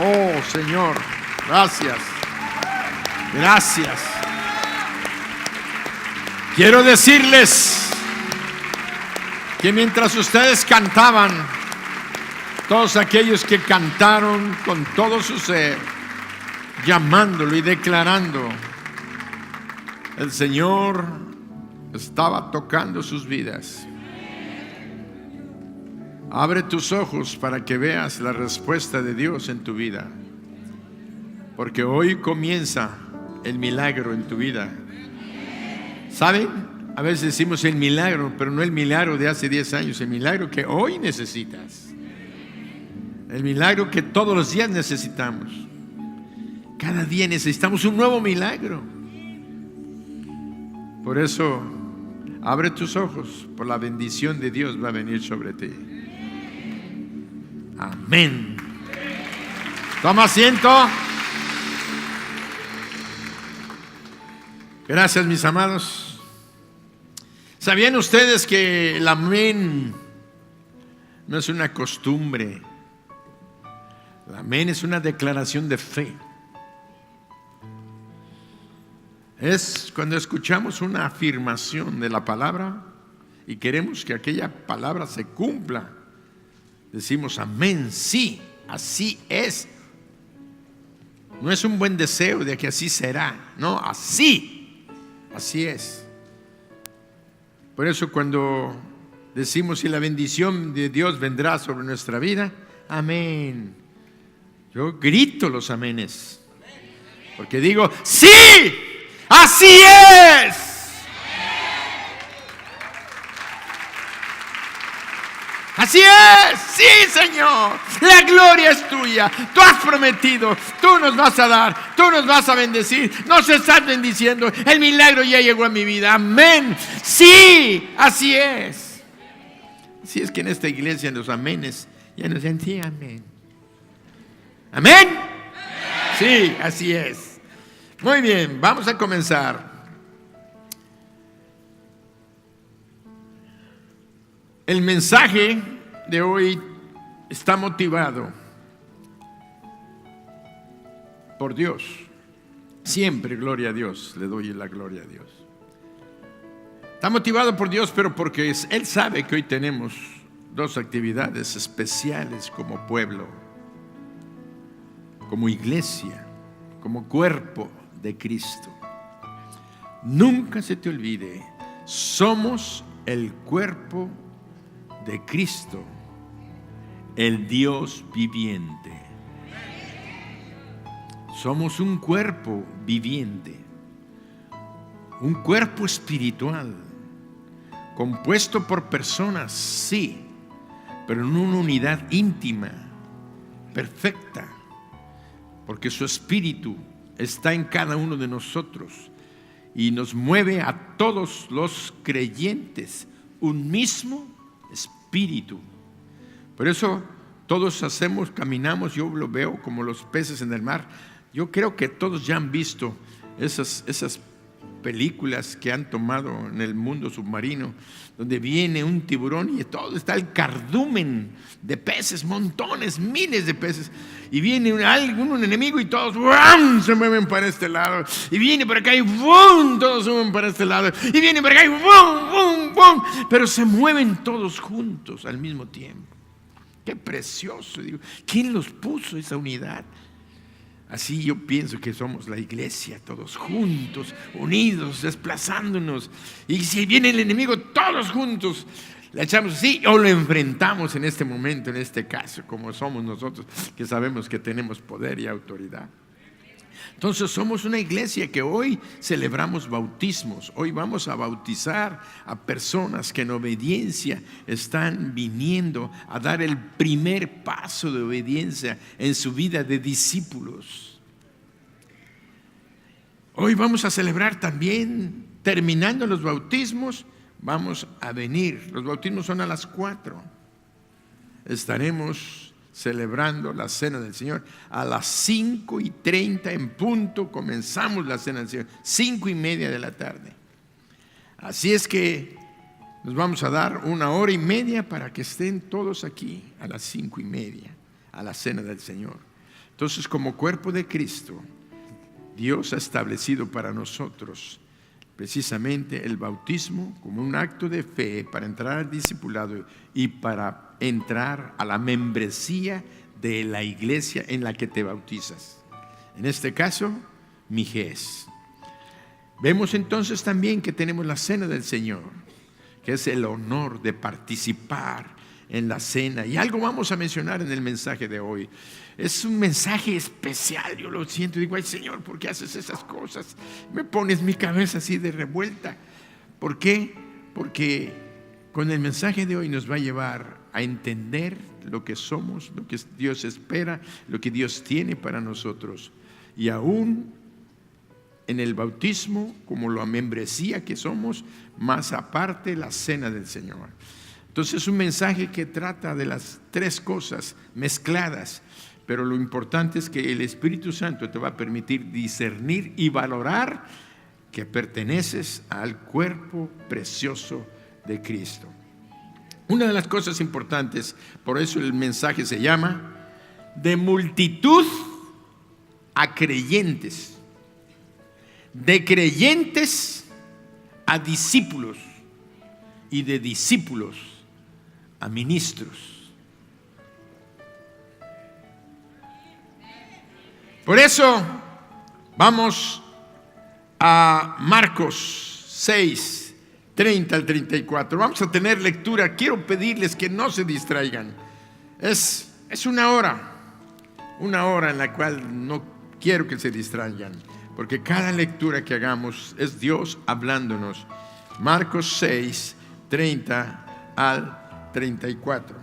Oh, Señor, gracias. Gracias. Quiero decirles que mientras ustedes cantaban, todos aquellos que cantaron con todo su ser, llamándolo y declarando, el Señor estaba tocando sus vidas. Abre tus ojos para que veas la respuesta de Dios en tu vida, porque hoy comienza el milagro en tu vida. ¿Saben? A veces decimos el milagro, pero no el milagro de hace 10 años, el milagro que hoy necesitas, el milagro que todos los días necesitamos. Cada día necesitamos un nuevo milagro. Por eso, abre tus ojos, por la bendición de Dios va a venir sobre ti. Amén. Toma asiento. Gracias, mis amados. ¿Sabían ustedes que el amén no es una costumbre? El amén es una declaración de fe. Es cuando escuchamos una afirmación de la palabra y queremos que aquella palabra se cumpla. Decimos amén, sí, así es. No es un buen deseo de que así será, no, así es. Por eso cuando decimos si la bendición de Dios vendrá sobre nuestra vida, amén. Yo grito los amenes, porque digo, sí, así es. Así es, sí, Señor, la gloria es tuya. Tú has prometido, tú nos vas a dar, tú nos vas a bendecir, nos estás bendiciendo. El milagro ya llegó a mi vida, amén. Sí, así es. Así es que en esta iglesia los amenes ya nos dicen, sí, amén. Amén. Sí, así es. Muy bien, vamos a comenzar. El mensaje de hoy está motivado por Dios. Siempre gloria a Dios, le doy la gloria a Dios. Está motivado por Dios, pero porque Él sabe que hoy tenemos dos actividades especiales como pueblo, como iglesia, como cuerpo de Cristo. Nunca se te olvide, somos el cuerpo de Cristo, el Dios viviente. Somos un cuerpo viviente, un cuerpo espiritual, compuesto por personas, sí, pero en una unidad íntima, perfecta, porque su espíritu está en cada uno de nosotros y nos mueve a todos los creyentes, un mismo espíritu. Por eso todos caminamos, yo lo veo como los peces en el mar. Yo creo que todos ya han visto esas películas que han tomado en el mundo submarino, donde viene un tiburón y todo está el cardumen de peces, montones, miles de peces, y viene un enemigo y todos ¡bum!, se mueven para este lado, y viene por acá y ¡bum!, todos se mueven para este lado, y viene por acá y ¡bum!, ¡bum!, ¡bum!, pero se mueven todos juntos al mismo tiempo. Qué precioso, digo, ¿quién los puso esa unidad? Así yo pienso que somos la iglesia, todos juntos, unidos, desplazándonos. Y si viene el enemigo, todos juntos le echamos así o lo enfrentamos en este momento, en este caso, como somos nosotros, que sabemos que tenemos poder y autoridad. Entonces somos una iglesia que hoy celebramos bautismos. Hoy vamos a bautizar a personas que en obediencia están viniendo a dar el primer paso de obediencia en su vida de discípulos. Hoy vamos a celebrar también, terminando los bautismos, vamos a venir. Los bautismos son a las 4. Estaremos celebrando la cena del Señor a las 5:30 en punto. Comenzamos la cena del Señor 5:30 de la tarde. Así es que nos vamos a dar 1 hora y media para que estén todos aquí a las 5:30 a la cena del Señor. Entonces, como cuerpo de Cristo, Dios ha establecido para nosotros precisamente el bautismo como un acto de fe para entrar al discipulado y para entrar a la membresía de la iglesia en la que te bautizas. En este caso, Mijés. Vemos entonces también que tenemos la cena del Señor, que es el honor de participar en la cena. Y algo vamos a mencionar en el mensaje de hoy. Es un mensaje especial, yo lo siento. Digo, ay Señor, ¿por qué haces esas cosas? Me pones mi cabeza así de revuelta. ¿Por qué? Porque con el mensaje de hoy nos va a llevar a entender lo que somos, lo que Dios espera, lo que Dios tiene para nosotros. Y aún en el bautismo, como la membresía que somos, más aparte la cena del Señor. Entonces es un mensaje que trata de las tres cosas mezcladas, pero lo importante es que el Espíritu Santo te va a permitir discernir y valorar que perteneces al cuerpo precioso de Cristo. Una de las cosas importantes, por eso el mensaje se llama de multitud a creyentes, de creyentes a discípulos y de discípulos a ministros. Por eso vamos a Marcos 6, 30 al 34. Vamos a tener lectura. Quiero pedirles que no se distraigan. Es una hora en la cual no quiero que se distraigan, porque cada lectura que hagamos es Dios hablándonos. Marcos 6, 30 al 34.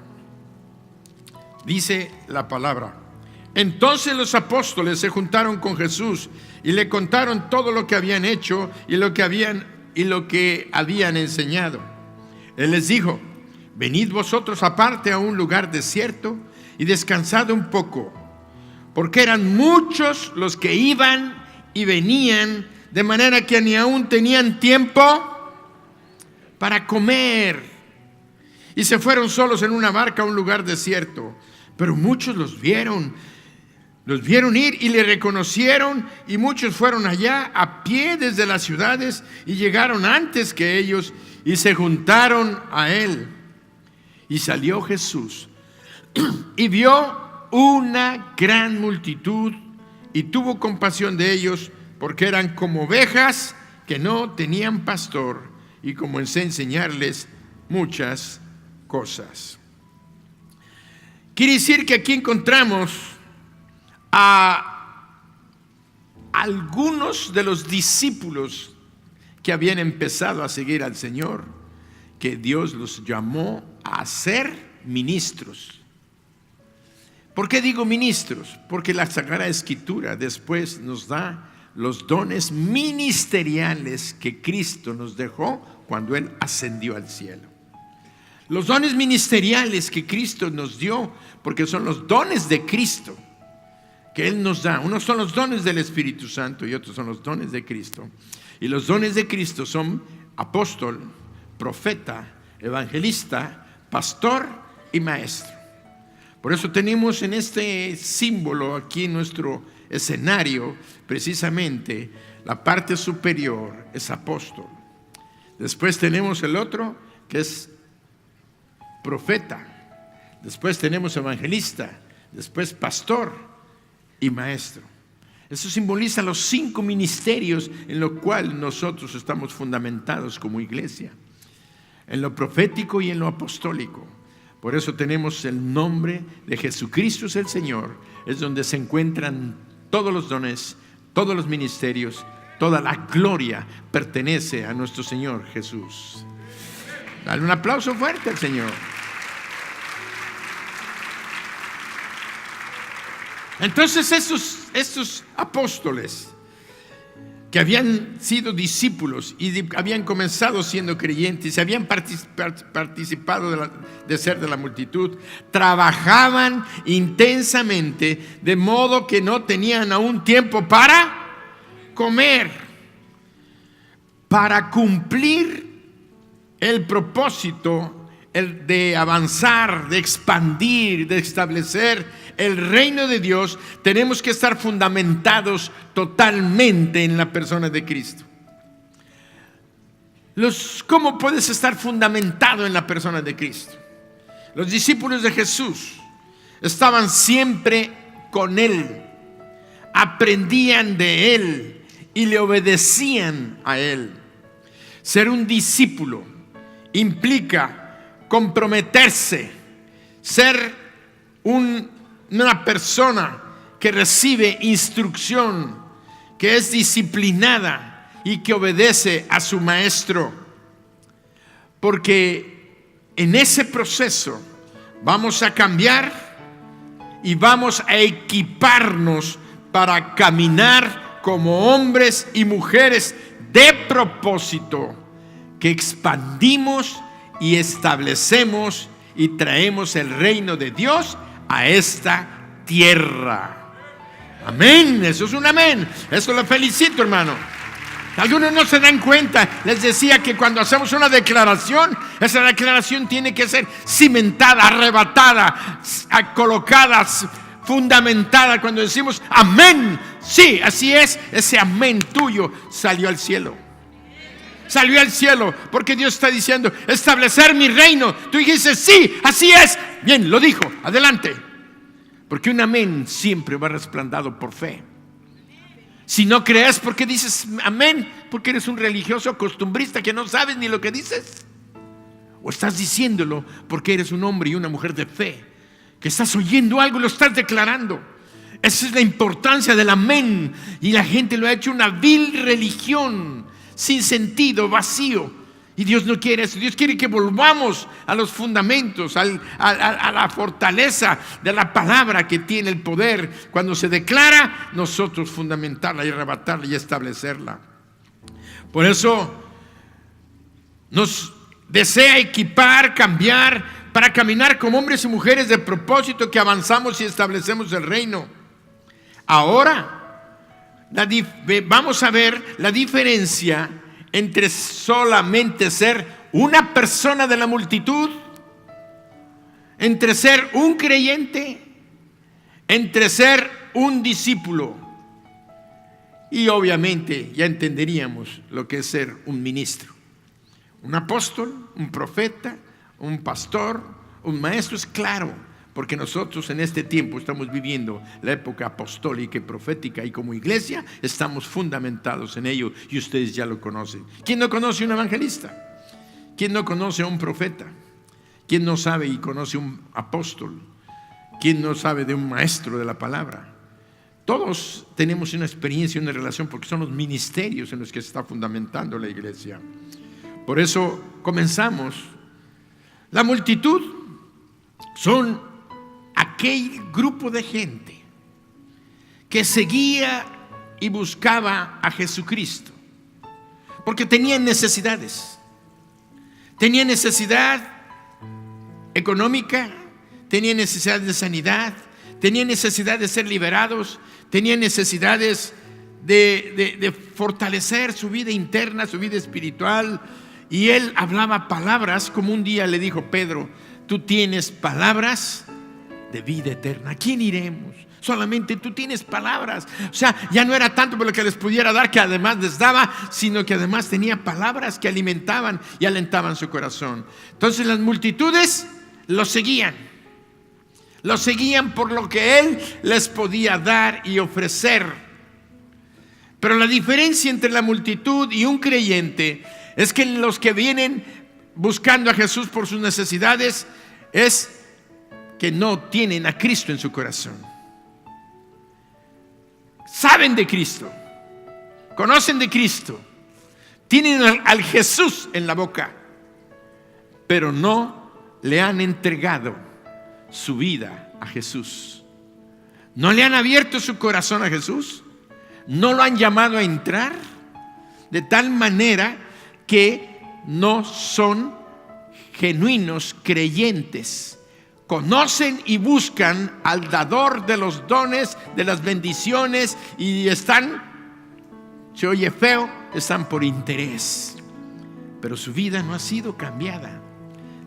Dice la palabra: entonces los apóstoles se juntaron con Jesús y le contaron todo lo que habían hecho y lo que habían enseñado. Él les dijo: venid vosotros aparte a un lugar desierto y descansad un poco, porque eran muchos los que iban y venían, de manera que ni aún tenían tiempo para comer. Y se fueron solos en una barca a un lugar desierto. Pero muchos los vieron ir y le reconocieron, y muchos fueron allá a pie desde las ciudades y llegaron antes que ellos y se juntaron a él. Y salió Jesús y vio una gran multitud y tuvo compasión de ellos, porque eran como ovejas que no tenían pastor, y comenzó a enseñarles muchas cosas. Quiere decir que aquí encontramos a algunos de los discípulos que habían empezado a seguir al Señor, que Dios los llamó a ser ministros. ¿Por qué digo ministros? Porque la Sagrada Escritura después nos da los dones ministeriales que Cristo nos dejó cuando Él ascendió al cielo. Los dones ministeriales que Cristo nos dio, porque son los dones de Cristo que Él nos da. Unos son los dones del Espíritu Santo y otros son los dones de Cristo. Y los dones de Cristo son apóstol, profeta, evangelista, pastor y maestro. Por eso tenemos en este símbolo aquí en nuestro escenario, precisamente la parte superior es apóstol. Después tenemos el otro que es profeta. Después tenemos evangelista. Después pastor y maestro. Eso simboliza los 5 ministerios en los cuales nosotros estamos fundamentados como iglesia: en lo profético y en lo apostólico. Por eso tenemos el nombre de Jesucristo es el Señor. Es donde se encuentran todos los dones, todos los ministerios, toda la gloria pertenece a nuestro Señor Jesús. Dale un aplauso fuerte al Señor. Entonces estos apóstoles que habían sido discípulos y habían comenzado siendo creyentes, habían participado de ser de la multitud, trabajaban intensamente, de modo que no tenían aún tiempo para comer, para cumplir el propósito de avanzar, de expandir, de establecer el reino de Dios, tenemos que estar fundamentados totalmente en la persona de Cristo. ¿Cómo puedes estar fundamentado en la persona de Cristo? Los discípulos de Jesús estaban siempre con Él, aprendían de Él y le obedecían a Él. Ser un discípulo implica comprometerse, ser una persona que recibe instrucción, que es disciplinada y que obedece a su maestro, porque en ese proceso vamos a cambiar y vamos a equiparnos para caminar como hombres y mujeres de propósito, que expandimos y establecemos y traemos el reino de Dios a esta tierra. Amén, eso es un amén. Eso lo felicito, hermano. Algunos no se dan cuenta. Les decía que cuando hacemos una declaración, esa declaración tiene que ser cimentada, arrebatada, colocada, fundamentada. Cuando decimos amén, sí, así es, ese amén tuyo salió al cielo. Salió al cielo porque Dios está diciendo establecer mi reino. Tú dices sí, así es. Bien, lo dijo, adelante. Porque un amén siempre va respaldado por fe. Si no crees, ¿por qué dices amén? Porque eres un religioso costumbrista que no sabes ni lo que dices. O estás diciéndolo porque eres un hombre y una mujer de fe, que estás oyendo algo y lo estás declarando. Esa es la importancia del amén. Y la gente lo ha hecho una vil religión, sin sentido, vacío. Y Dios no quiere eso. Dios quiere que volvamos a los fundamentos, a la fortaleza de la palabra, que tiene el poder. Cuando se declara, nosotros fundamentarla y arrebatarla y establecerla. Por eso nos desea equipar, cambiar, para caminar como hombres y mujeres de propósito, que avanzamos y establecemos el reino. Ahora vamos a ver la diferencia entre solamente ser una persona de la multitud, entre ser un creyente, entre ser un discípulo. Y obviamente ya entenderíamos lo que es ser un ministro, un apóstol, un profeta, un pastor, un maestro. Es claro, porque nosotros en este tiempo estamos viviendo la época apostólica y profética, y como iglesia estamos fundamentados en ello, y ustedes ya lo conocen. ¿Quién no conoce a un evangelista? ¿Quién no conoce a un profeta? ¿Quién no sabe y conoce a un apóstol? ¿Quién no sabe de un maestro de la palabra? Todos tenemos una experiencia, una relación, porque son los ministerios en los que se está fundamentando la iglesia. Por eso comenzamos. La multitud son aquel grupo de gente que seguía y buscaba a Jesucristo, porque tenían necesidades. Tenían necesidad económica, tenían necesidad de sanidad, tenían necesidad de ser liberados, tenían necesidades de fortalecer su vida interna, su vida espiritual. Y él hablaba palabras, como un día le dijo Pedro: tú tienes palabras de vida eterna. ¿A quién iremos? Solamente tú tienes palabras. O sea, ya no era tanto por lo que les pudiera dar, que además les daba, sino que además tenía palabras que alimentaban y alentaban su corazón. Entonces las multitudes lo seguían por lo que él les podía dar y ofrecer. Pero la diferencia entre la multitud y un creyente es que los que vienen buscando a Jesús por sus necesidades es que no tienen a Cristo en su corazón. Saben de Cristo, conocen de Cristo, tienen al Jesús en la boca, pero no le han entregado su vida a Jesús. No le han abierto su corazón a Jesús, no lo han llamado a entrar, de tal manera que no son genuinos creyentes. Conocen y buscan al dador de los dones, de las bendiciones, y están, se oye feo, están por interés, pero su vida no ha sido cambiada.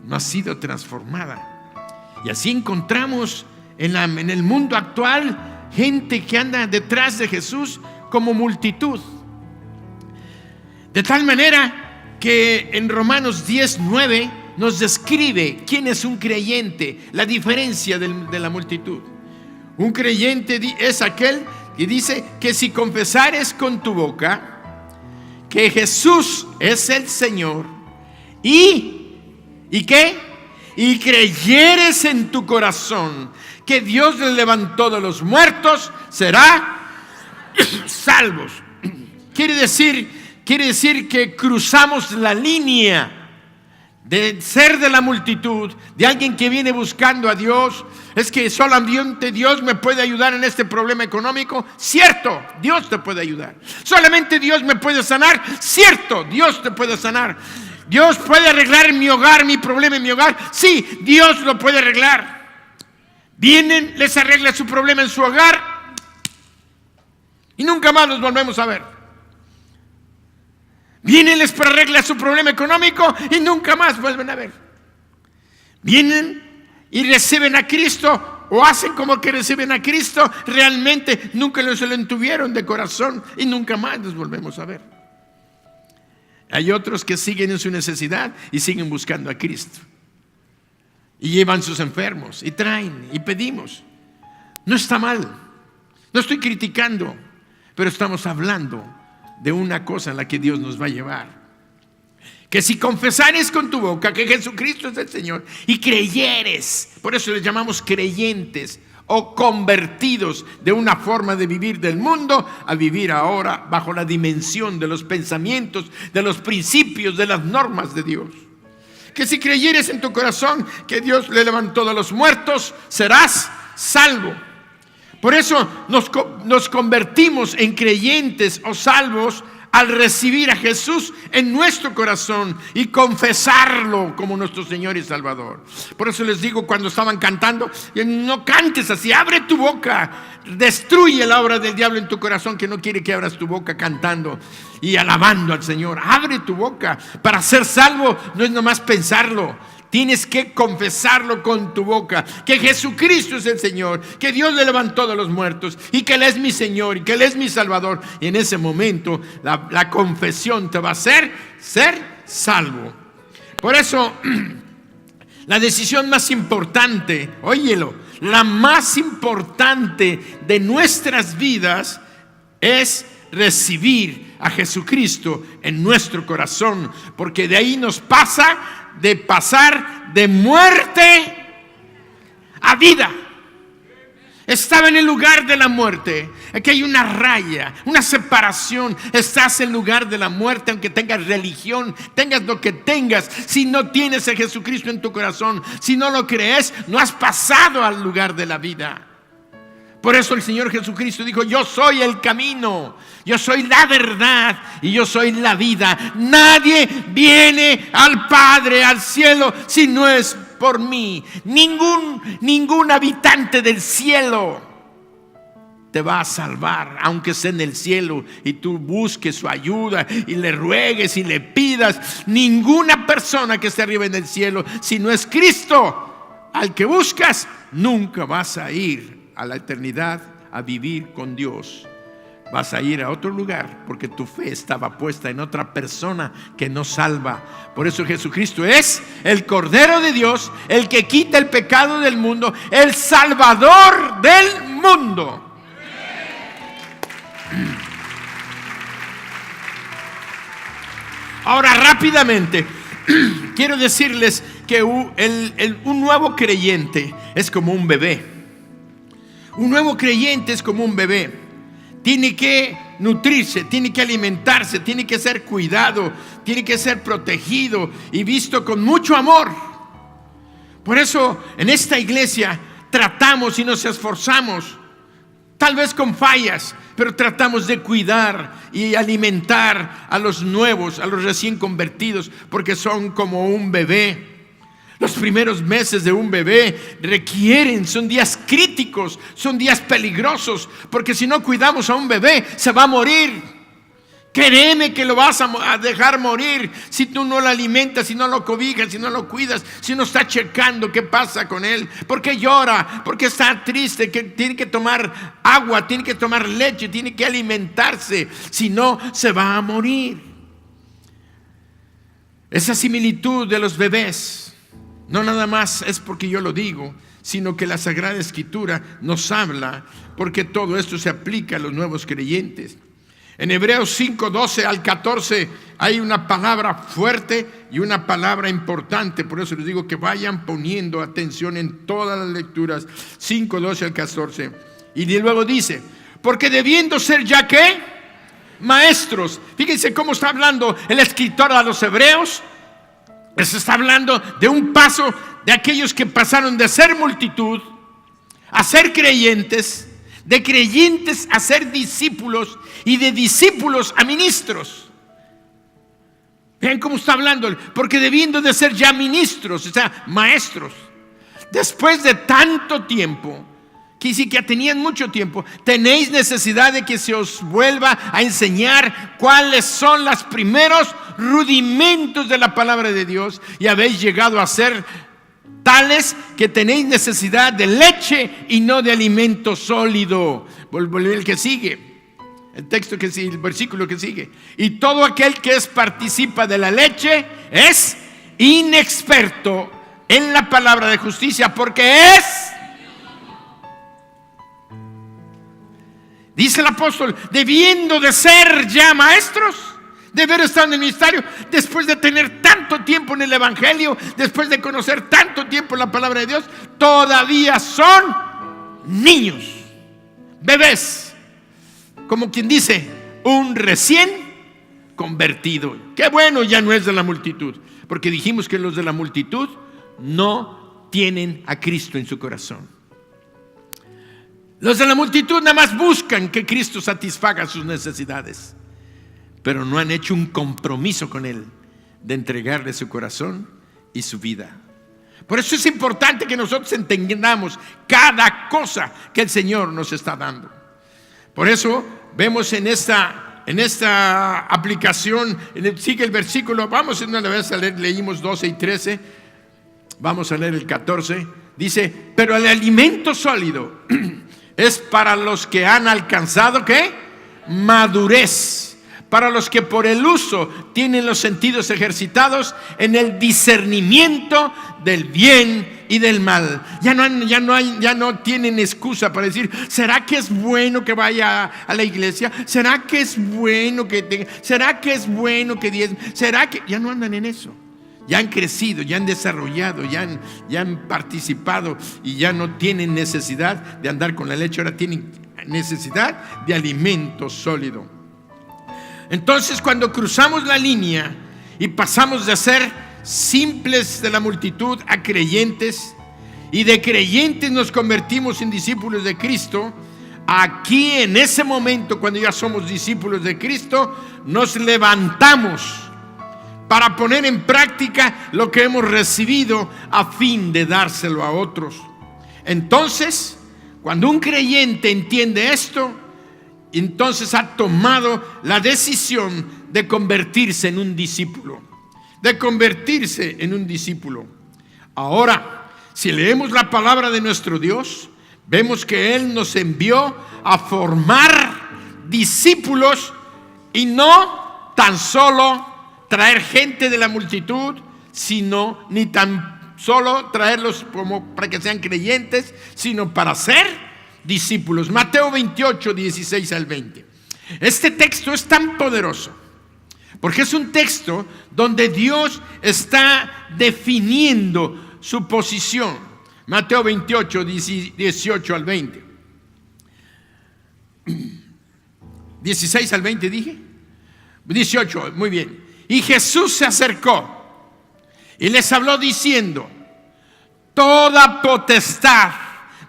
no ha sido transformada. Y así encontramos en el mundo actual gente que anda detrás de Jesús como multitud. De tal manera que en Romanos 10:9 nos describe quién es un creyente, la diferencia de la multitud. Un creyente es aquel que dice que si confesares con tu boca que Jesús es el Señor ¿y qué? Y creyeres en tu corazón que Dios le levantó de los muertos, será salvos. Quiere decir que cruzamos la línea de ser de la multitud, de alguien que viene buscando a Dios. Es que solamente Dios me puede ayudar en este problema económico. Cierto, Dios te puede ayudar. Solamente Dios me puede sanar. Cierto, Dios te puede sanar. Dios puede arreglar mi hogar, mi problema en mi hogar. Sí, Dios lo puede arreglar. Vienen, les arregla su problema en su hogar y nunca más los volvemos a ver. Vienen, les arregla su problema económico y nunca más vuelven a ver. Vienen y reciben a Cristo o hacen como que reciben a Cristo. Realmente nunca se lo entuvieron de corazón y nunca más los volvemos a ver. Hay otros que siguen en su necesidad y siguen buscando a Cristo. Y llevan sus enfermos y traen y pedimos. No está mal. No estoy criticando, pero estamos hablando de una cosa en la que Dios nos va a llevar. Que si confesares con tu boca que Jesucristo es el Señor y creyeres, por eso les llamamos creyentes o convertidos de una forma de vivir del mundo a vivir ahora bajo la dimensión de los pensamientos, de los principios, de las normas de Dios. Que si creyeres en tu corazón que Dios le levantó de los muertos, serás salvo. Por eso nos convertimos en creyentes o salvos al recibir a Jesús en nuestro corazón y confesarlo como nuestro Señor y Salvador. Por eso les digo, cuando estaban cantando, no cantes así, abre tu boca, destruye la obra del diablo en tu corazón, que no quiere que abras tu boca cantando y alabando al Señor. Abre tu boca. Para ser salvo no es nomás pensarlo. Tienes que confesarlo con tu boca, que Jesucristo es el Señor, que Dios le levantó de los muertos y que Él es mi Señor y que Él es mi Salvador. Y en ese momento la confesión te va a hacer ser salvo. Por eso la decisión más importante, óyelo, la más importante de nuestras vidas es recibir a Jesucristo en nuestro corazón, porque de ahí nos pasa de pasar de muerte a vida. Estaba en el lugar de la muerte. Aquí hay una raya, una separación. Estás en el lugar de la muerte, aunque tengas religión, tengas lo que tengas. Si no tienes a Jesucristo en tu corazón, si no lo crees, no has pasado al lugar de la vida. Por eso el Señor Jesucristo dijo: yo soy el camino, yo soy la verdad y yo soy la vida. Nadie viene al Padre, al cielo, si no es por mí. Ningún habitante del cielo te va a salvar, aunque esté en el cielo y tú busques su ayuda y le ruegues y le pidas. Ninguna persona que esté arriba en el cielo, si no es Cristo al que buscas, nunca vas a ir a la eternidad a vivir con Dios. Vas a ir a otro lugar porque tu fe estaba puesta en otra persona que no salva. Por eso Jesucristo es el Cordero de Dios, el que quita el pecado del mundo, el Salvador del mundo. Ahora, rápidamente quiero decirles que un nuevo creyente es como un bebé. Un nuevo creyente es como un bebé. Tiene que nutrirse, tiene que alimentarse, tiene que ser cuidado, tiene que ser protegido y visto con mucho amor. Por eso en esta iglesia tratamos y nos esforzamos, tal vez con fallas, pero tratamos de cuidar y alimentar a los nuevos, a los recién convertidos, porque son como un bebé. Los primeros meses de un bebé son días críticos, son días peligrosos, porque si no cuidamos a un bebé, se va a morir. Créeme que lo vas a dejar morir si tú no lo alimentas, si no lo cobijas, si no lo cuidas, si no estás checando qué pasa con él. ¿Por qué llora? ¿Por qué está triste? Que tiene que tomar agua, tiene que tomar leche, tiene que alimentarse. Si no, se va a morir. Esa similitud de los bebés no nada más es porque yo lo digo, sino que la Sagrada Escritura nos habla, porque todo esto se aplica a los nuevos creyentes. En Hebreos 5, 12 al 14 hay una palabra fuerte y una palabra importante. Por eso les digo que vayan poniendo atención en todas las lecturas. 5, 12 al 14. Y luego dice, porque debiendo ser ya ¿qué? Maestros. Fíjense cómo está hablando el escritor a los hebreos. Les está hablando de un paso de aquellos que pasaron de ser multitud a ser creyentes, de creyentes a ser discípulos y de discípulos a ministros. Vean cómo está hablando, porque debiendo de ser ya ministros, o sea, maestros, después de tanto tiempo, que sí que ya tenían mucho tiempo, tenéis necesidad de que se os vuelva a enseñar cuáles son los primeros rudimentos de la palabra de Dios, y habéis llegado a ser tales que tenéis necesidad de leche y no de alimento sólido. Volver el que sigue, el texto que sigue, el versículo que sigue. Y todo aquel que participa de la leche es inexperto en la palabra de justicia, porque es, dice el apóstol, debiendo de ser ya maestros, de haber estado en el ministerio, después de tener tanto tiempo en el evangelio, después de conocer tanto tiempo la palabra de Dios, todavía son niños, bebés, como quien dice, un recién convertido. Qué bueno, ya no es de la multitud, porque dijimos que los de la multitud no tienen a Cristo en su corazón. Los de la multitud nada más buscan que Cristo satisfaga sus necesidades, pero no han hecho un compromiso con Él de entregarle su corazón y su vida. Por eso es importante que nosotros entendamos cada cosa que el Señor nos está dando. Por eso vemos en esta aplicación, sigue el versículo, vamos una vez a leer, leímos 12 y 13, vamos a leer el 14, dice, pero el alimento sólido es para los que han alcanzado ¿qué? Madurez, para los que por el uso tienen los sentidos ejercitados en el discernimiento del bien y del mal. Ya no tienen excusa para decir, ¿será que es bueno que vaya a la iglesia? ¿Será que es bueno que tenga? ¿Será que es bueno que diezme? ¿Será que? Ya no andan en eso. Ya han crecido, ya han desarrollado, ya han participado y ya no tienen necesidad de andar con la leche. Ahora tienen necesidad de alimento sólido. Entonces, cuando cruzamos la línea y pasamos de ser simples de la multitud a creyentes, y de creyentes nos convertimos en discípulos de Cristo, aquí en ese momento, cuando ya somos discípulos de Cristo, nos levantamos para poner en práctica lo que hemos recibido a fin de dárselo a otros. Entonces, cuando un creyente entiende esto, entonces ha tomado la decisión de convertirse en un discípulo. Ahora, si leemos la palabra de nuestro Dios, vemos que Él nos envió a formar discípulos y no tan solo traer gente de la multitud, sino ni tan solo traerlos como para que sean creyentes, sino para ser discípulos. Mateo 28, 16 al 20. Este texto es tan poderoso porque es un texto donde Dios está definiendo su posición. Mateo 28, 18 al 20. 16 al 20 dije. 18, muy bien. Y Jesús se acercó y les habló diciendo, toda potestad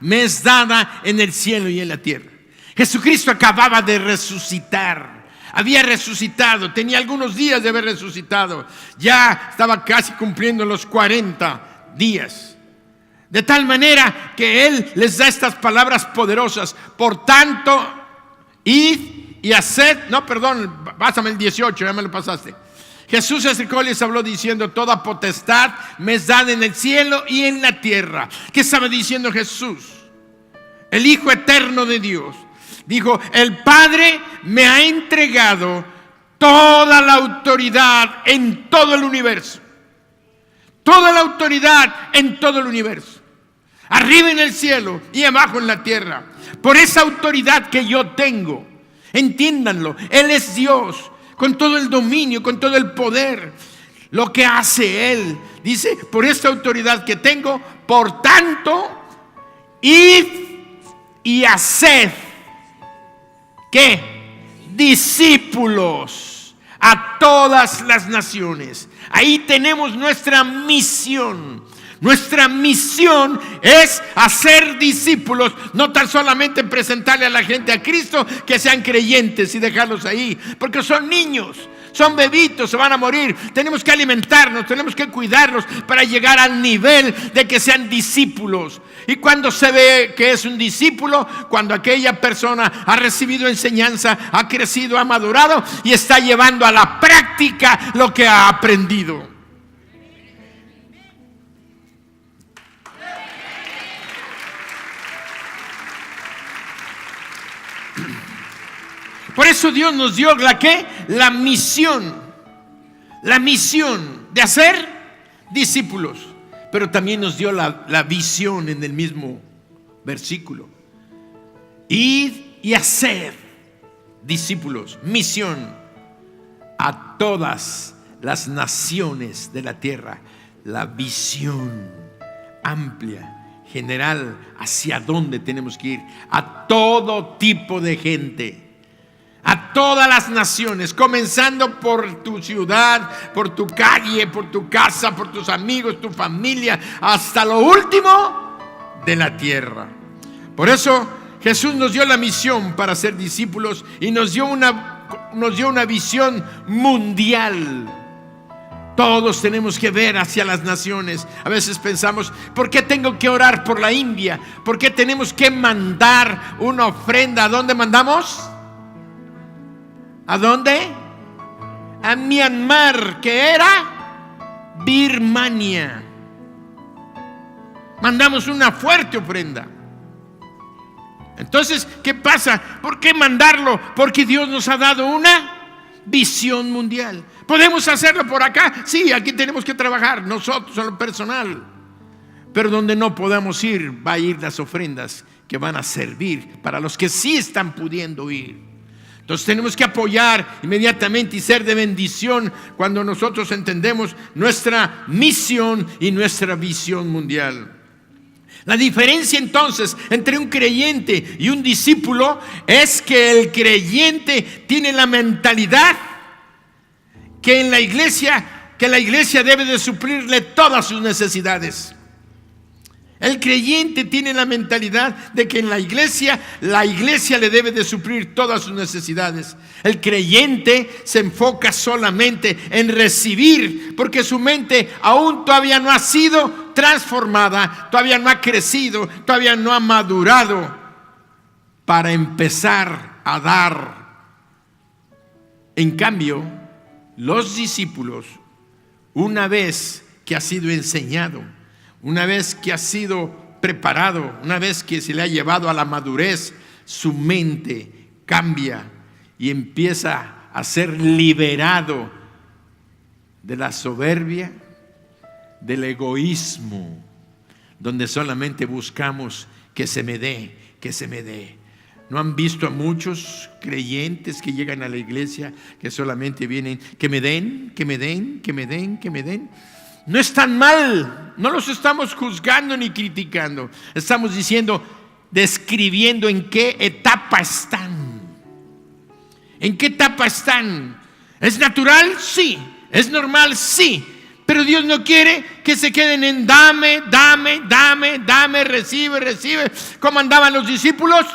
me es dada en el cielo y en la tierra. Jesucristo acababa de resucitar. Había resucitado, tenía algunos días de haber resucitado. Ya estaba casi cumpliendo los 40 días. De tal manera que Él les da estas palabras poderosas. Por tanto, id y haced, no, perdón, pásame el 18, ya me lo pasaste. Jesús se acercó y les habló diciendo: toda potestad me es dada en el cielo y en la tierra. ¿Qué estaba diciendo Jesús? El Hijo eterno de Dios dijo: el Padre me ha entregado toda la autoridad en todo el universo. Toda la autoridad en todo el universo. Arriba en el cielo y abajo en la tierra. Por esa autoridad que yo tengo, entiéndanlo, Él es Dios, con todo el dominio, con todo el poder. Lo que hace Él, dice: por esta autoridad que tengo, por tanto, id y haced, ¿qué? Discípulos a todas las naciones. Ahí tenemos nuestra misión. Nuestra misión es hacer discípulos, no tan solamente presentarle a la gente a Cristo, que sean creyentes y dejarlos ahí, porque son niños, son bebitos, se van a morir. Tenemos que alimentarnos, tenemos que cuidarlos para llegar al nivel de que sean discípulos. Y cuando se ve que es un discípulo, cuando aquella persona ha recibido enseñanza, ha crecido, ha madurado y está llevando a la práctica lo que ha aprendido. Por eso Dios nos dio la ¿qué? La misión de hacer discípulos. Pero también nos dio la visión en el mismo versículo. Id y hacer discípulos, misión a todas las naciones de la tierra. La visión amplia, general, hacia dónde tenemos que ir. A todo tipo de gente. A todas las naciones, comenzando por tu ciudad, por tu calle, por tu casa, por tus amigos, tu familia, hasta lo último de la tierra. Por eso Jesús nos dio la misión para ser discípulos y nos dio una visión mundial. Todos tenemos que ver hacia las naciones. A veces pensamos: ¿por qué tengo que orar por la India? ¿Por qué tenemos que mandar una ofrenda? ¿A dónde mandamos? ¿A dónde? A Myanmar, que era Birmania. Mandamos una fuerte ofrenda. Entonces, ¿qué pasa? ¿Por qué mandarlo? Porque Dios nos ha dado una visión mundial. ¿Podemos hacerlo por acá? Sí, aquí tenemos que trabajar nosotros en lo personal. Pero donde no podamos ir, va a ir las ofrendas que van a servir para los que sí están pudiendo ir. Entonces tenemos que apoyar inmediatamente y ser de bendición cuando nosotros entendemos nuestra misión y nuestra visión mundial. La diferencia entonces entre un creyente y un discípulo es que el creyente tiene la mentalidad que la iglesia debe de suplirle todas sus necesidades. El creyente tiene la mentalidad de que en la iglesia le debe de suplir todas sus necesidades. El creyente se enfoca solamente en recibir, porque su mente aún todavía no ha sido transformada, todavía no ha crecido, todavía no ha madurado para empezar a dar. En cambio, los discípulos, una vez que ha sido enseñado, una vez que ha sido preparado, una vez que se le ha llevado a la madurez, su mente cambia y empieza a ser liberado de la soberbia, del egoísmo, donde solamente buscamos que se me dé, que se me dé. ¿No han visto a muchos creyentes que llegan a la iglesia que solamente vienen, que me den, que me den, que me den, que me den? No están mal, no los estamos juzgando ni criticando. Estamos diciendo, describiendo en qué etapa están. ¿En qué etapa están? ¿Es natural? Sí. ¿Es normal? Sí. Pero Dios no quiere que se queden en dame, dame, dame, dame, recibe, recibe. ¿Cómo andaban los discípulos?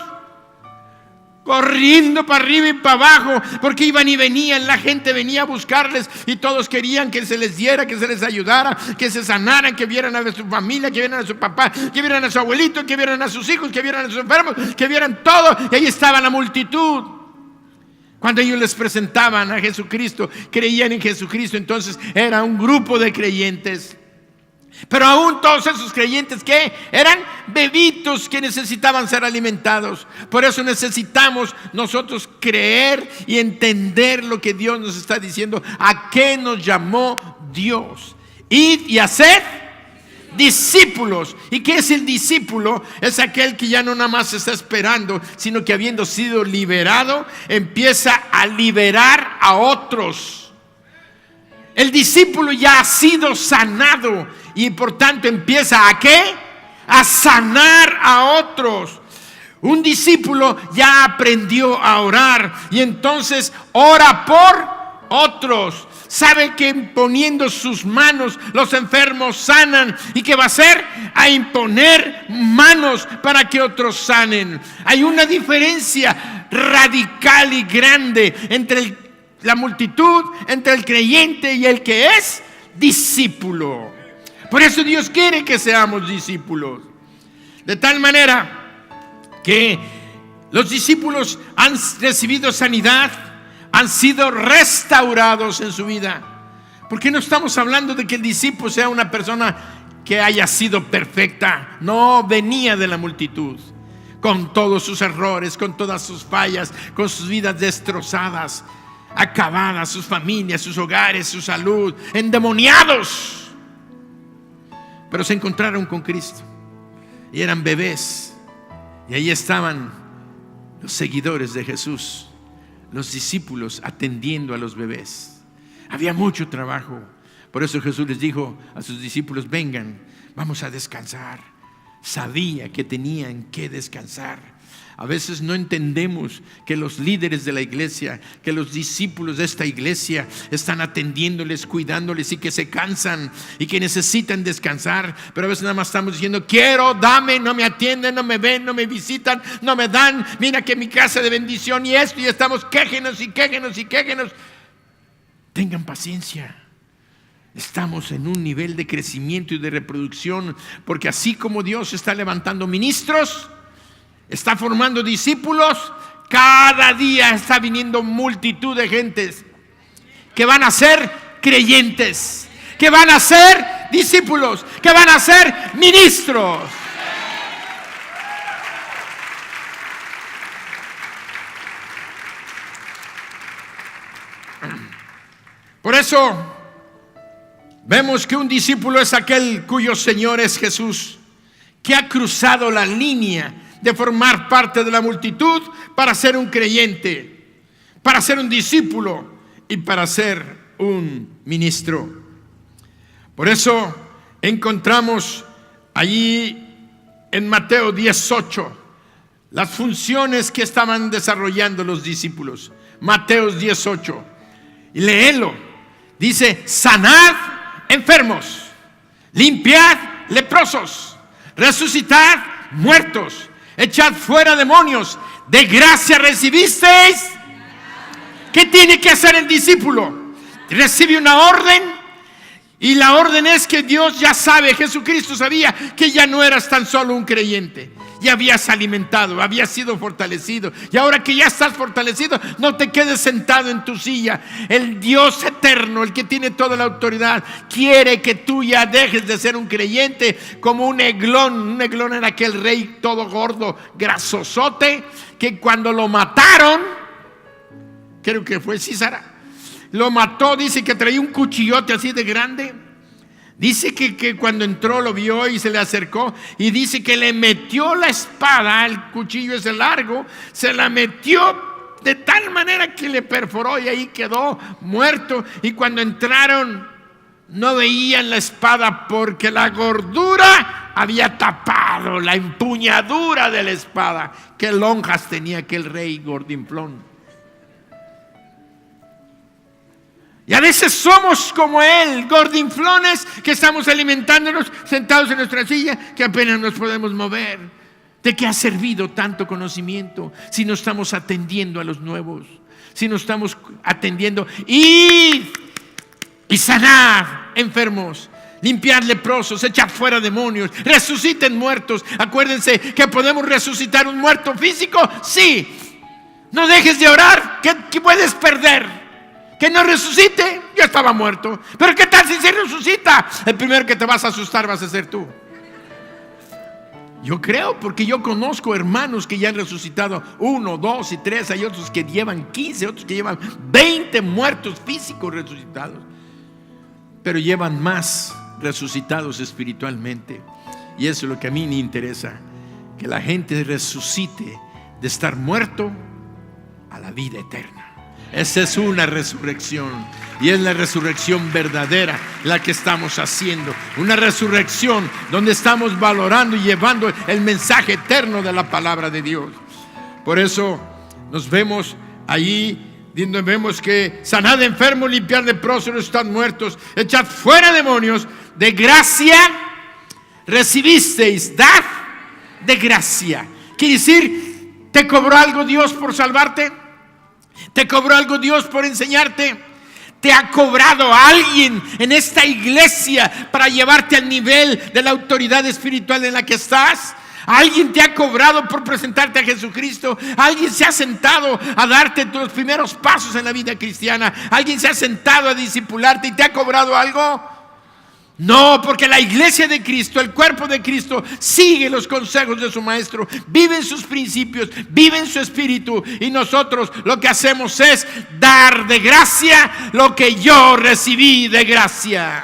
Corriendo para arriba y para abajo, porque iban y venían, la gente venía a buscarles y todos querían que se les diera, que se les ayudara, que se sanaran, que vieran a su familia, que vieran a su papá, que vieran a su abuelito, que vieran a sus hijos, que vieran a sus enfermos, que vieran todo. Y ahí estaba la multitud. Cuando ellos les presentaban a Jesucristo, creían en Jesucristo, entonces era un grupo de creyentes. Pero aún todos esos creyentes que eran bebitos que necesitaban ser alimentados. Por eso necesitamos nosotros creer y entender lo que Dios nos está diciendo. ¿A qué nos llamó Dios? Id y haced discípulos. ¿Y qué es el discípulo? Es aquel que ya no nada más está esperando, sino que habiendo sido liberado, empieza a liberar a otros. El discípulo ya ha sido sanado y por tanto empieza ¿a qué? A sanar a otros. Un discípulo ya aprendió a orar y entonces ora por otros. Sabe que imponiendo sus manos los enfermos sanan. ¿Y qué va a hacer? A imponer manos para que otros sanen. Hay una diferencia radical y grande entre la multitud, entre el creyente y el que es discípulo. Por eso Dios quiere que seamos discípulos. De tal manera que los discípulos han recibido sanidad, han sido restaurados en su vida. Porque no estamos hablando de que el discípulo sea una persona que haya sido perfecta. No, venía de la multitud, con todos sus errores, con todas sus fallas, con sus vidas destrozadas, acabadas, sus familias, sus hogares, su salud, endemoniados. Pero se encontraron con Cristo y eran bebés. Y ahí estaban los seguidores de Jesús, los discípulos atendiendo a los bebés. Había mucho trabajo. Por eso Jesús les dijo a sus discípulos: vengan, vamos a descansar. Sabía que tenían que descansar. A veces no entendemos que los líderes de la iglesia, que los discípulos de esta iglesia están atendiéndoles, cuidándoles y que se cansan y que necesitan descansar. Pero a veces nada más estamos diciendo: quiero, dame, no me atienden, no me ven, no me visitan, no me dan. Mira que mi casa de bendición y esto, y estamos quéjenos y quéjenos y quéjenos. Tengan paciencia. Estamos en un nivel de crecimiento y de reproducción, porque así como Dios está levantando ministros, está formando discípulos, cada día está viniendo multitud de gentes que van a ser creyentes, que van a ser discípulos, que van a ser ministros. Por eso vemos que un discípulo es aquel cuyo Señor es Jesús, que ha cruzado la línea de formar parte de la multitud para ser un creyente, para ser un discípulo y para ser un ministro. Por eso encontramos allí en Mateo 18 las funciones que estaban desarrollando los discípulos. Mateo 18, y léelo. Dice: sanad enfermos, limpiad leprosos, resucitad muertos, echad fuera demonios. De gracia recibisteis. ¿Qué tiene que hacer el discípulo? Recibe una orden, y la orden es que Dios ya sabe, Jesucristo sabía que ya no eras tan solo un creyente. Ya habías alimentado, habías sido fortalecido, y ahora que ya estás fortalecido, no te quedes sentado en tu silla. El Dios eterno, el que tiene toda la autoridad, quiere que tú ya dejes de ser un creyente como un Eglón. Un Eglón era aquel rey todo gordo, grasosote, que cuando lo mataron, creo que fue Císara, lo mató. Dice que traía un cuchillote así de grande. Dice que cuando entró lo vio y se le acercó, y dice que le metió la espada, el cuchillo ese largo, se la metió de tal manera que le perforó y ahí quedó muerto. Y cuando entraron no veían la espada porque la gordura había tapado la empuñadura de la espada. Qué lonjas tenía aquel rey gordinflón. Y a veces somos como él, gordinflones, que estamos alimentándonos sentados en nuestra silla, que apenas nos podemos mover. ¿De qué ha servido tanto conocimiento si no estamos atendiendo a los nuevos? Si no estamos atendiendo y sanar enfermos, limpiar leprosos, echar fuera demonios, resuciten muertos. Acuérdense que podemos resucitar un muerto físico, sí. No dejes de orar. ¿Qué puedes perder? Que no resucite. Yo estaba muerto. Pero ¿qué tal si se resucita? El primero que te vas a asustar vas a ser tú. Yo creo, porque yo conozco hermanos que ya han resucitado 1, 2 y 3. Hay otros que llevan 15, otros que llevan 20 muertos físicos resucitados, pero llevan más resucitados espiritualmente. Y eso es lo que a mí me interesa, que la gente resucite de estar muerto a la vida eterna. Esa es una resurrección, y es la resurrección verdadera la que estamos haciendo. Una resurrección donde estamos valorando y llevando el mensaje eterno de la palabra de Dios. Por eso nos vemos allí, donde vemos que sanad enfermos, limpiad leprosos, están muertos, echad fuera demonios. De gracia recibisteis, dad de gracia. Quiere decir, ¿te cobró algo Dios por salvarte? ¿Te cobró algo Dios por enseñarte? ¿Te ha cobrado alguien en esta iglesia para llevarte al nivel de la autoridad espiritual en la que estás? ¿Alguien te ha cobrado por presentarte a Jesucristo? ¿Alguien se ha sentado a darte tus primeros pasos en la vida cristiana? ¿Alguien se ha sentado a discipularte y te ha cobrado algo? No, porque la iglesia de Cristo, el cuerpo de Cristo, sigue los consejos de su maestro, vive en sus principios, vive en su espíritu, y nosotros lo que hacemos es dar de gracia lo que yo recibí de gracia.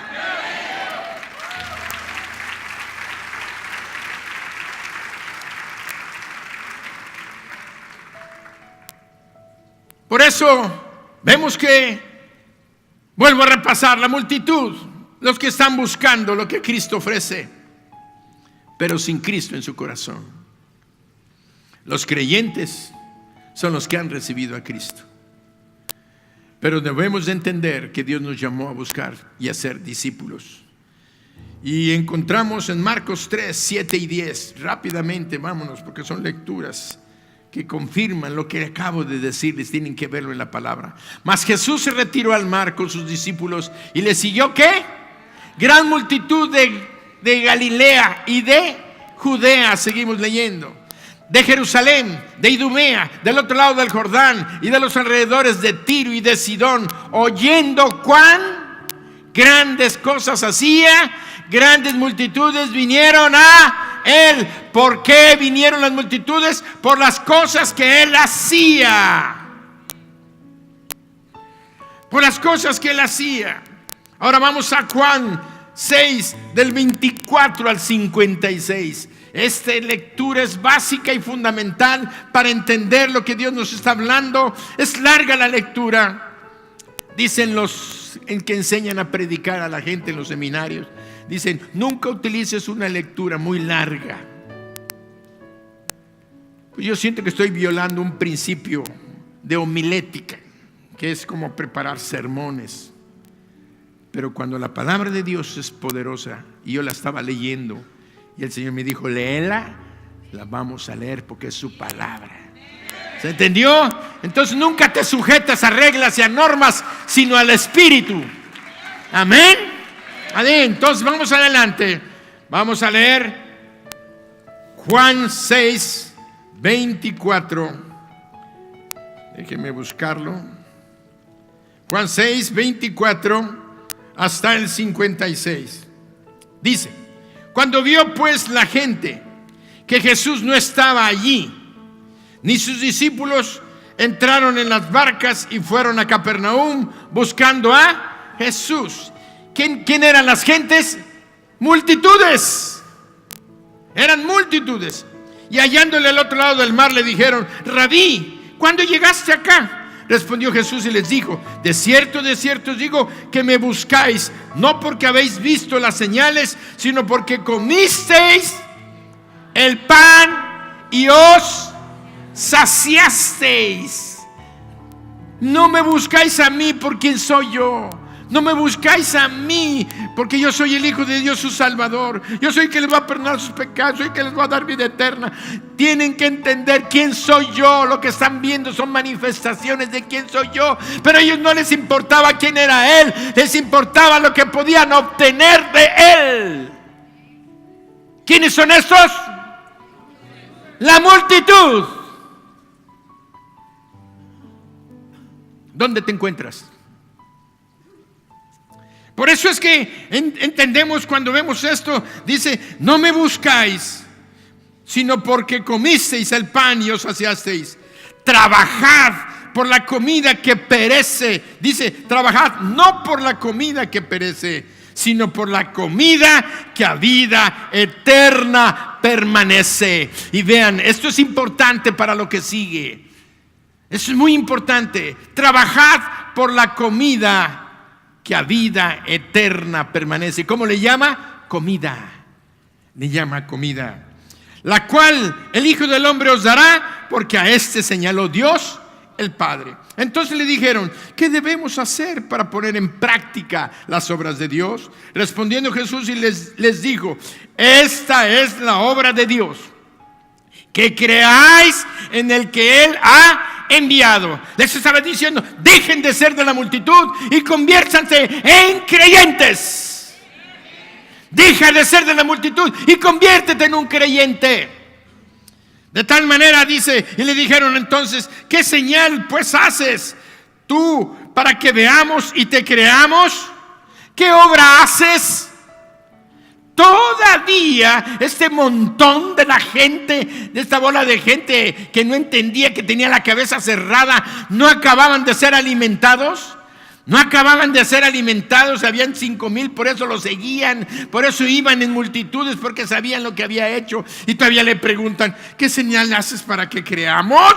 Por eso vemos que, vuelvo a repasar, la multitud, los que están buscando lo que Cristo ofrece, pero sin Cristo en su corazón. Los creyentes son los que han recibido a Cristo. Pero debemos de entender que Dios nos llamó a buscar y a ser discípulos. Y encontramos en Marcos 3, 7 y 10, rápidamente vámonos, porque son lecturas que confirman lo que acabo de decirles, tienen que verlo en la palabra. Mas Jesús se retiró al mar con sus discípulos y le siguió, ¿qué? Gran multitud de Galilea y de Judea, seguimos leyendo, de Jerusalén, de Idumea, del otro lado del Jordán y de los alrededores de Tiro y de Sidón, oyendo cuán grandes cosas hacía, grandes multitudes vinieron a él. ¿Por qué vinieron las multitudes? Por las cosas que él hacía. Por las cosas que él hacía. Ahora vamos a Juan 6, del 24 al 56. Esta lectura es básica y fundamental para entender lo que Dios nos está hablando. Es larga la lectura. Dicen los en que enseñan a predicar a la gente en los seminarios, dicen, nunca utilices una lectura muy larga. Pues yo siento que estoy violando un principio de homilética, que es como preparar sermones. Pero cuando la palabra de Dios es poderosa, y yo la estaba leyendo, y el Señor me dijo, léela, la vamos a leer porque es su palabra. ¿Se entendió? Entonces nunca te sujetas a reglas y a normas, sino al Espíritu. Amén. Entonces vamos adelante. Vamos a leer Juan 6, 24. Déjenme buscarlo. Juan 6, 24 hasta el 56. Dice, cuando vio pues la gente que Jesús no estaba allí, ni sus discípulos, entraron en las barcas y fueron a Capernaum buscando a Jesús. ¿Quién eran las gentes? Multitudes. Eran multitudes. Y hallándole al otro lado del mar le dijeron, Rabí, ¿cuándo llegaste acá? Respondió Jesús y les dijo, de cierto os digo que me buscáis, no porque habéis visto las señales, sino porque comisteis el pan y os saciasteis. No me buscáis a mí por quien soy yo. No me buscáis a mí porque yo soy el Hijo de Dios, su Salvador. Yo soy el que les va a perdonar sus pecados, soy el que les va a dar vida eterna. Tienen que entender quién soy yo. Lo que están viendo son manifestaciones de quién soy yo. Pero a ellos no les importaba quién era Él, les importaba lo que podían obtener de Él. ¿Quiénes son estos? La multitud. ¿dónde te encuentras? Por eso es que entendemos cuando vemos esto, dice, no me buscáis, sino porque comisteis el pan y os saciasteis. Trabajad por la comida que perece. Dice, trabajad no por la comida que perece, sino por la comida que a vida eterna permanece. Y vean, esto es importante para lo que sigue. Eso es muy importante. Trabajad por la comida que a vida eterna permanece. ¿Cómo le llama? Comida. Le llama comida. La cual el Hijo del Hombre os dará, porque a este señaló Dios el Padre. Entonces le dijeron, ¿qué debemos hacer para poner en práctica las obras de Dios? Respondiendo Jesús y les dijo, esta es la obra de Dios, que creáis en el que Él ha enviado. Les estaba diciendo, dejen de ser de la multitud y conviértanse en creyentes. Deja de ser de la multitud y conviértete en un creyente. De tal manera, dice, y le dijeron entonces, ¿qué señal pues haces tú para que veamos y te creamos? ¿Qué obra haces? Todavía este montón de la gente, de esta bola de gente que no entendía, que tenía la cabeza cerrada, no acababan de ser alimentados. No acababan de ser alimentados, habían 5,000, por eso lo seguían, por eso iban en multitudes, porque sabían lo que había hecho. Y todavía le preguntan, ¿qué señal haces para que creamos?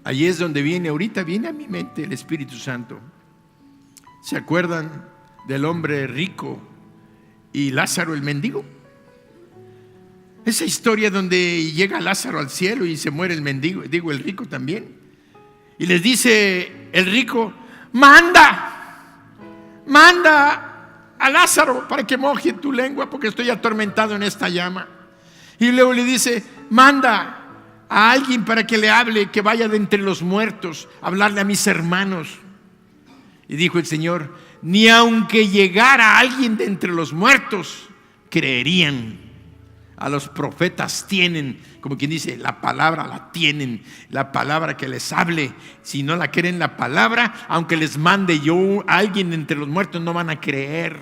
Allí es donde ahorita viene a mi mente el Espíritu Santo. ¿Se acuerdan del hombre rico y Lázaro el mendigo? Esa historia donde llega Lázaro al cielo y se muere el mendigo, digo el rico también. Y les dice el rico, manda a Lázaro para que moje tu lengua porque estoy atormentado en esta llama. Y luego le dice, manda a alguien para que le hable, que vaya de entre los muertos a hablarle a mis hermanos. Y dijo el Señor, ni aunque llegara alguien de entre los muertos, creerían. A los profetas tienen, como quien dice, la palabra la tienen, la palabra que les hable. Si no la creen la palabra, aunque les mande yo a alguien entre los muertos, no van a creer.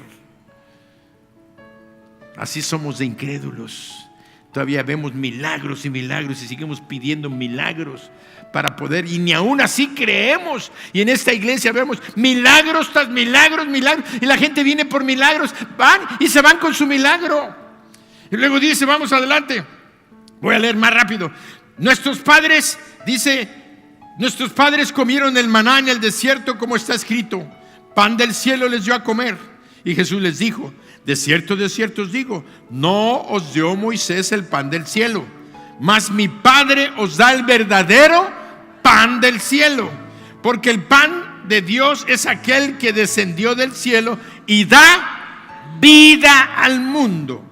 Así somos de incrédulos. Todavía vemos milagros y milagros y seguimos pidiendo milagros para poder, y ni aún así creemos. Y en esta iglesia vemos milagros tras milagros, y la gente viene por milagros, van y se van con su milagro. Y luego dice, vamos adelante, voy a leer más rápido. Nuestros padres comieron el maná en el desierto, como está escrito, pan del cielo les dio a comer. Y Jesús les dijo, de cierto os digo, no os dio Moisés el pan del cielo, mas mi Padre os da el verdadero pan del cielo, porque el pan de Dios es aquel que descendió del cielo y da vida al mundo.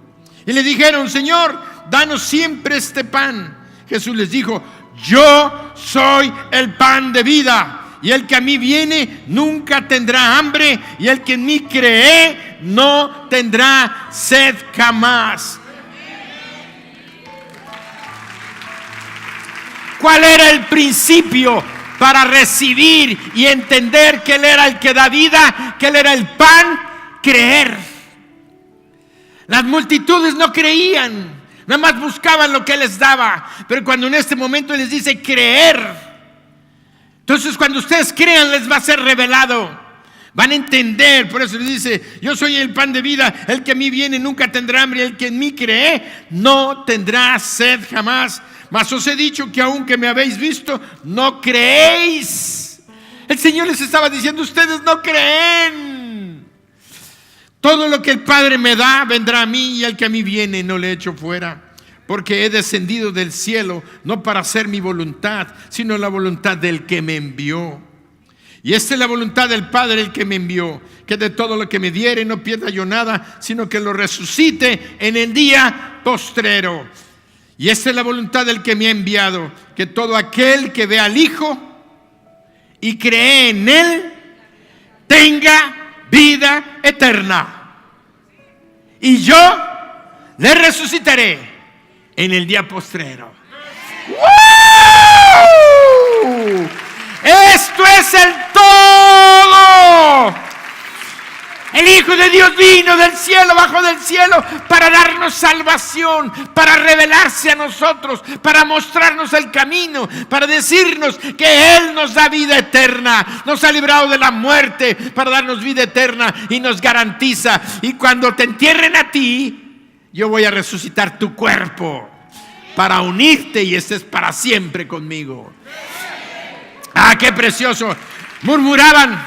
Y le dijeron, Señor, danos siempre este pan. Jesús les dijo, yo soy el pan de vida, y el que a mí viene nunca tendrá hambre, y el que en mí cree no tendrá sed jamás. ¿Cuál era el principio para recibir y entender que Él era el que da vida, que Él era el pan? Creer. Las multitudes no creían, nada más buscaban lo que Él les daba. Pero cuando en este momento les dice creer, entonces cuando ustedes crean les va a ser revelado, van a entender. Por eso les dice, yo soy el pan de vida, el que a mí viene nunca tendrá hambre, el que en mí cree no tendrá sed jamás. Mas os he dicho que aunque me habéis visto, no creéis. El Señor les estaba diciendo, ustedes no creen. Todo lo que el Padre me da vendrá a mí, y el que a mí viene no le echo fuera, porque he descendido del cielo no para hacer mi voluntad, sino la voluntad del que me envió. Y esta es la voluntad del Padre, el que me envió, que de todo lo que me diere no pierda yo nada, sino que lo resucite en el día postrero. Y esta es la voluntad del que me ha enviado, que todo aquel que ve al Hijo y cree en Él tenga vida eterna, y yo le resucitaré en el día postrero. ¡Wow! Esto es el todo. El Hijo de Dios vino del cielo, bajó del cielo para darnos salvación, para revelarse a nosotros, para mostrarnos el camino, para decirnos que Él nos da vida eterna, nos ha librado de la muerte para darnos vida eterna y nos garantiza. Y cuando te entierren a ti, yo voy a resucitar tu cuerpo para unirte y estés para siempre conmigo. ¡Ah, qué precioso! Murmuraban,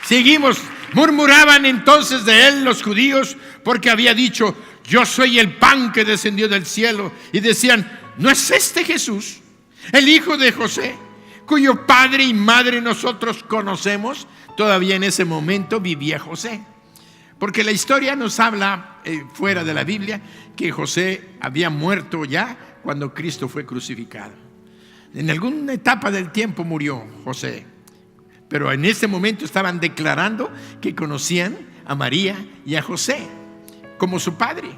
seguimos. Murmuraban entonces de él los judíos porque había dicho: yo soy el pan que descendió del cielo. Y decían: ¿no es este Jesús, el hijo de José, cuyo padre y madre nosotros conocemos? Todavía en ese momento vivía José, porque la historia nos habla fuera de la Biblia que José había muerto ya cuando Cristo fue crucificado. En alguna etapa del tiempo murió José, pero en ese momento estaban declarando que conocían a María y a José como su padre.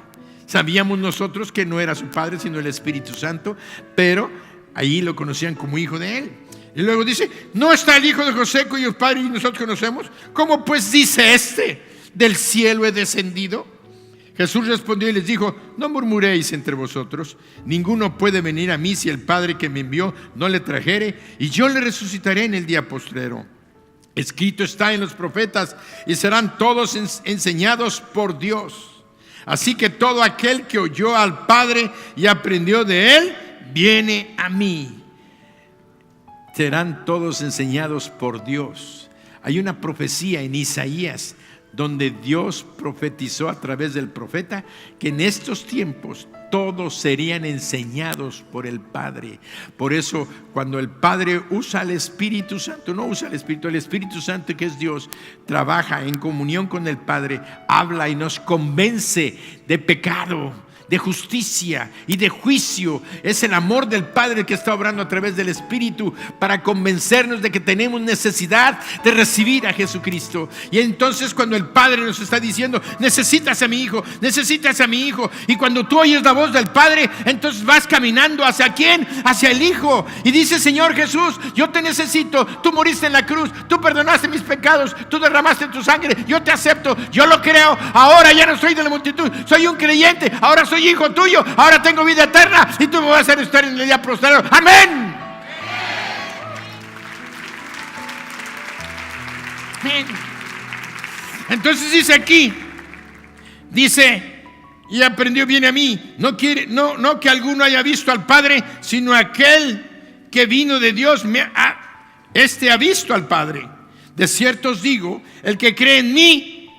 Sabíamos nosotros que no era su padre, sino el Espíritu Santo, pero ahí lo conocían como hijo de él. Y luego dice: ¿no está el hijo de José, cuyos padres nosotros conocemos? ¿Cómo pues dice este: del cielo he descendido? Jesús respondió y les dijo: no murmuréis entre vosotros. Ninguno puede venir a mí si el Padre que me envió no le trajere, y yo le resucitaré en el día postrero. Escrito está en los profetas: y serán todos enseñados por Dios. Así que todo aquel que oyó al Padre y aprendió de él, viene a mí. Serán todos enseñados por Dios. Hay una profecía en Isaías donde Dios profetizó a través del profeta que en estos tiempos todos serían enseñados por el Padre. Por eso, cuando el Padre usa al Espíritu Santo, no usa al Espíritu, el Espíritu Santo, que es Dios, trabaja en comunión con el Padre, habla y nos convence de pecado, de justicia y de juicio. Es el amor del Padre que está obrando a través del Espíritu para convencernos de que tenemos necesidad de recibir a Jesucristo. Y entonces, cuando el Padre nos está diciendo: necesitas a mi hijo, necesitas a mi hijo, y cuando tú oyes la voz del Padre, entonces vas caminando ¿hacia quién? Hacia el Hijo. Y dice: Señor Jesús, yo te necesito. Tú moriste en la cruz, tú perdonaste mis pecados, tú derramaste tu sangre, yo te acepto, yo lo creo. Ahora ya no soy de la multitud, soy un creyente, ahora soy hijo tuyo, ahora tengo vida eterna y tú me vas a hacer estar en el día postrero. Amén. Amén. Entonces dice aquí, dice: y aprendió bien a mí. No que alguno haya visto al Padre, sino aquel que vino de Dios, este ha visto al Padre. De cierto os digo, el que cree en mí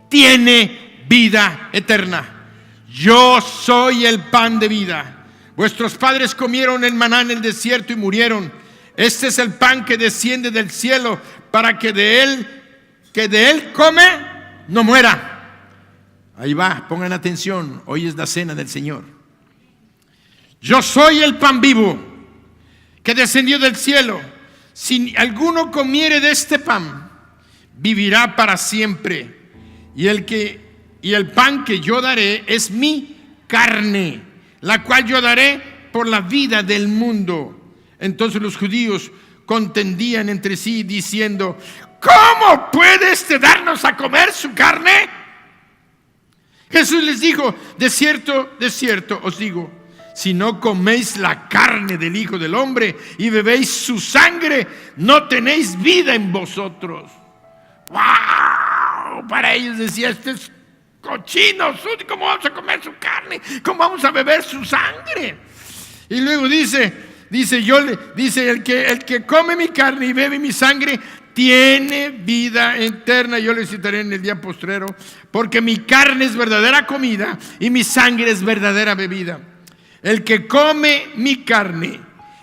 tiene vida eterna. Yo soy el pan de vida. Vuestros padres comieron el maná en el desierto y murieron. Este es el pan que desciende del cielo, para que de él come, no muera. Ahí va, pongan atención. Hoy es la cena del Señor. Yo soy el pan vivo que descendió del cielo. Si alguno comiere de este pan, vivirá para siempre. Y el pan que yo daré es mi carne, la cual yo daré por la vida del mundo. Entonces los judíos contendían entre sí, diciendo: ¿cómo puede darnos a comer su carne? Jesús les dijo: de cierto os digo, si no coméis la carne del Hijo del Hombre y bebéis su sangre, no tenéis vida en vosotros. ¡Wow! Para ellos decía: este es cochino, ¿cómo vamos a comer su carne? ¿Cómo vamos a beber su sangre? Y luego dice el que come mi carne y bebe mi sangre tiene vida eterna. Yo le citaré en el día postrero, porque mi carne es verdadera comida y mi sangre es verdadera bebida. El que come mi carne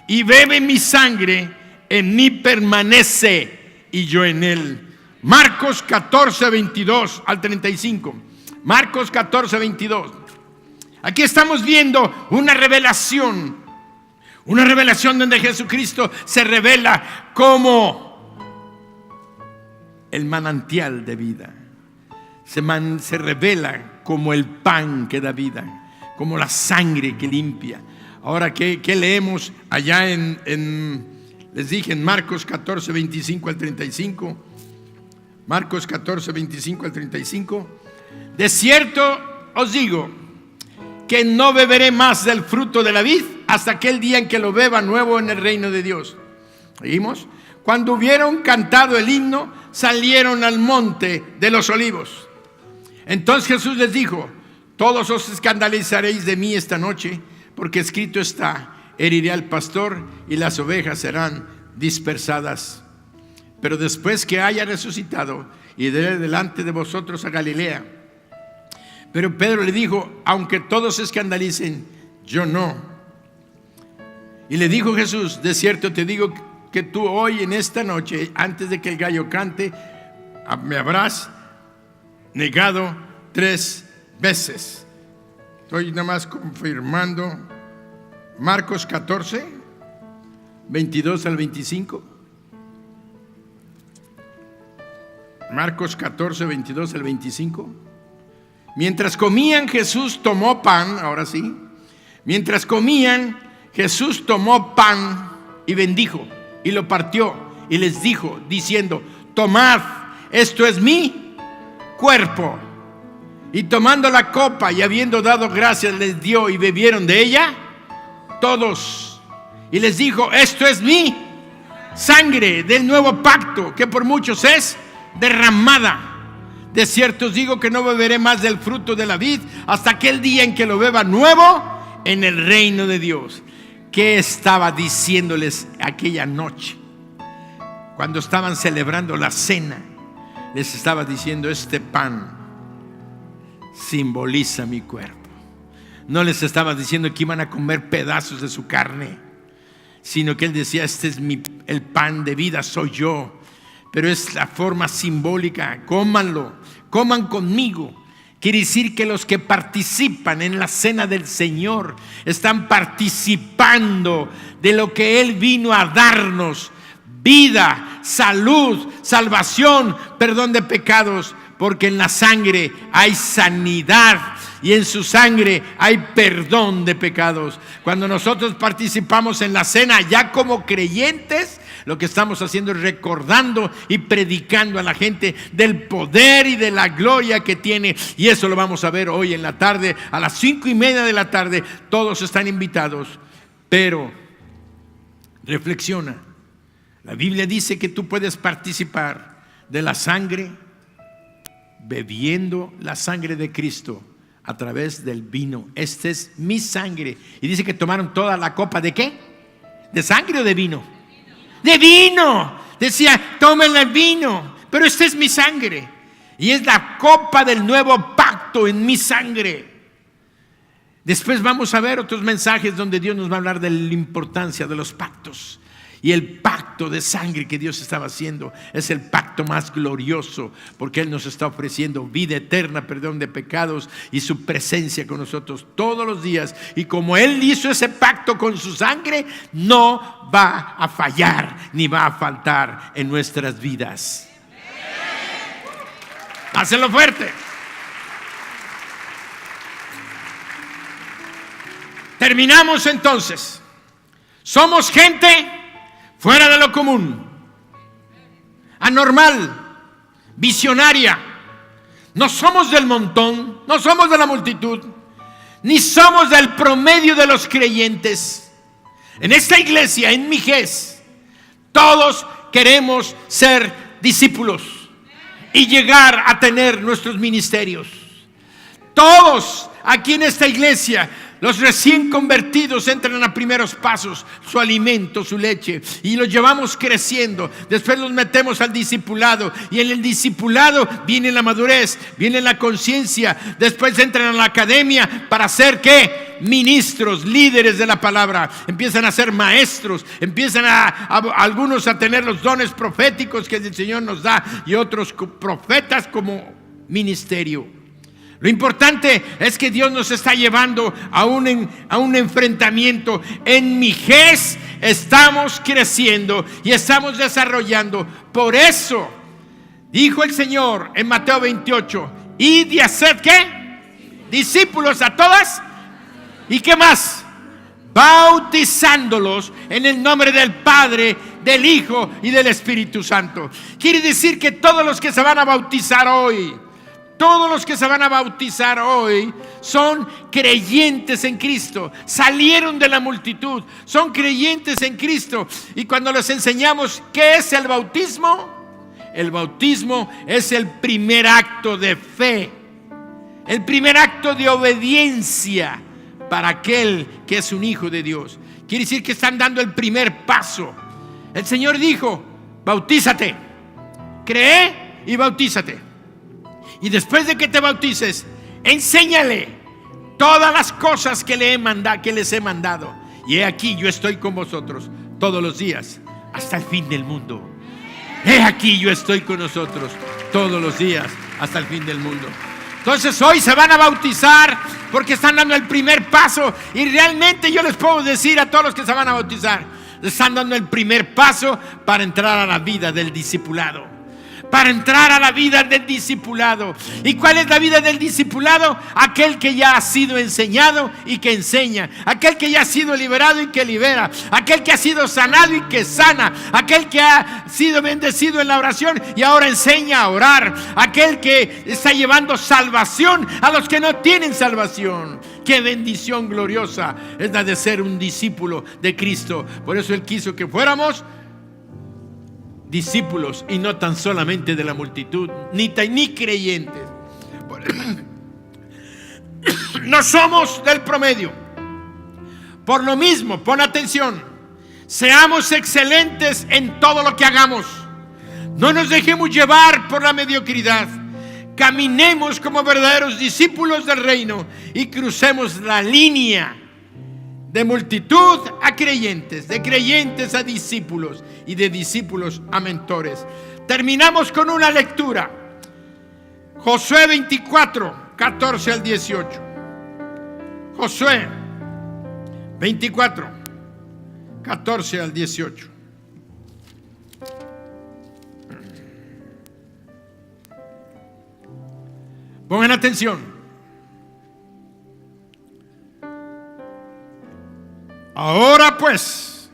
y bebe mi sangre, en mí permanece y yo en él. Marcos 14, 22 al 35. Marcos 14, 22. Aquí estamos viendo una revelación donde Jesucristo se revela como el manantial de vida. Se revela como el pan que da vida, como la sangre que limpia. Ahora, ¿qué leemos allá en Les dije en Marcos 14, 25 al 35. Marcos 14, 25 al 35. De cierto os digo que no beberé más del fruto de la vid hasta aquel día en que lo beba nuevo en el reino de Dios. ¿Seguimos? Cuando hubieron cantado el himno, salieron al monte de los olivos. Entonces Jesús les dijo: todos os escandalizaréis de mí esta noche, porque escrito está: heriré al pastor y las ovejas serán dispersadas. Pero después que haya resucitado, iré delante de vosotros a Galilea. Pero Pedro le dijo: aunque todos se escandalicen, yo no. Y le dijo Jesús: de cierto te digo que tú hoy en esta noche, antes de que el gallo cante, me habrás negado 3 veces. Estoy nada más confirmando. Marcos 14, 22 al 25. Marcos 14, 22 al 25. Mientras comían, Jesús tomó pan. Ahora sí. Mientras comían, Jesús tomó pan y bendijo y lo partió y les dijo, diciendo: tomad, esto es mi cuerpo. Y tomando la copa y habiendo dado gracias, les dio y bebieron de ella todos. Y les dijo: esto es mi sangre del nuevo pacto, que por muchos es derramada. De cierto os digo que no beberé más del fruto de la vid hasta aquel día en que lo beba nuevo en el reino de Dios. ¿Qué estaba diciéndoles aquella noche? Cuando estaban celebrando la cena, les estaba diciendo: este pan simboliza mi cuerpo. No les estaba diciendo que iban a comer pedazos de su carne, sino que él decía: este es el pan de vida, soy yo. Pero es la forma simbólica. Cómanlo, coman conmigo. Quiere decir que los que participan en la cena del Señor están participando de lo que Él vino a darnos: vida, salud, salvación, perdón de pecados. Porque en la sangre hay sanidad y en su sangre hay perdón de pecados. Cuando nosotros participamos en la cena ya como creyentes, lo que estamos haciendo es recordando y predicando a la gente del poder y de la gloria que tiene. Y eso lo vamos a ver hoy en la tarde, a las 5:30 de la tarde. Todos están invitados. Pero reflexiona. La Biblia dice que tú puedes participar de la sangre, bebiendo la sangre de Cristo a través del vino. Esta es mi sangre. Y dice que tomaron toda la copa. ¿De qué? ¿De sangre o de vino? De vino. Decía: tomen el vino, pero esta es mi sangre. Y es la copa del nuevo pacto en mi sangre. Después vamos a ver otros mensajes donde Dios nos va a hablar de la importancia de los pactos. Y el pacto de sangre que Dios estaba haciendo es el pacto más glorioso, porque Él nos está ofreciendo vida eterna, perdón de pecados y su presencia con nosotros todos los días. Y como Él hizo ese pacto con su sangre, no va a fallar ni va a faltar en nuestras vidas. Hácelo fuerte. Terminamos entonces. Somos gente fuera de lo común, anormal, visionaria. No somos del montón, no somos de la multitud, ni somos del promedio de los creyentes. En esta iglesia, en Mijés, todos queremos ser discípulos y llegar a tener nuestros ministerios. Todos aquí en esta iglesia, los recién convertidos entran a primeros pasos, su alimento, su leche, y los llevamos creciendo. Después los metemos al discipulado, y en el discipulado viene la madurez, viene la conciencia. Después entran a la academia para ser ¿qué? Ministros, líderes de la palabra. Empiezan a ser maestros, empiezan a algunos a tener los dones proféticos que el Señor nos da, y otros profetas como ministerio. Lo importante es que Dios nos está llevando a un enfrentamiento. En Mijés estamos creciendo y estamos desarrollando. Por eso dijo el Señor en Mateo 28: id y haced ¿qué? Discípulos a todas. ¿Y qué más? Bautizándolos en el nombre del Padre, del Hijo y del Espíritu Santo. Quiere decir que todos los que se van a bautizar hoy, todos los que se van a bautizar hoy son creyentes en Cristo, salieron de la multitud, son creyentes en Cristo. Y cuando les enseñamos qué es el bautismo es el primer acto de fe, el primer acto de obediencia para aquel que es un hijo de Dios. Quiere decir que están dando el primer paso. El Señor dijo: bautízate, cree y bautízate. Y después de que te bautices, enséñale todas las cosas que les he mandado. Y he aquí, yo estoy con vosotros todos los días hasta el fin del mundo. He aquí, yo estoy con nosotros todos los días hasta el fin del mundo. Entonces hoy se van a bautizar porque están dando el primer paso. Y realmente yo les puedo decir a todos los que se van a bautizar, están dando el primer paso para entrar a la vida del discipulado. Para entrar a la vida del discipulado. ¿Y cuál es la vida del discipulado? Aquel que ya ha sido enseñado y que enseña. Aquel que ya ha sido liberado y que libera. Aquel que ha sido sanado y que sana. Aquel que ha sido bendecido en la oración y ahora enseña a orar. Aquel que está llevando salvación a los que no tienen salvación. Qué bendición gloriosa es la de ser un discípulo de Cristo. Por eso Él quiso que fuéramos discípulos y no tan solamente de la multitud, ni creyentes. No somos del promedio. Por lo mismo, pon atención, seamos excelentes en todo lo que hagamos. No nos dejemos llevar por la mediocridad. Caminemos como verdaderos discípulos del reino y crucemos la línea de multitud a creyentes, de creyentes a discípulos y de discípulos a mentores. Terminamos con una lectura. Josué 24, 14 al 18. Josué 24, 14 al 18. Pongan atención. Ahora pues,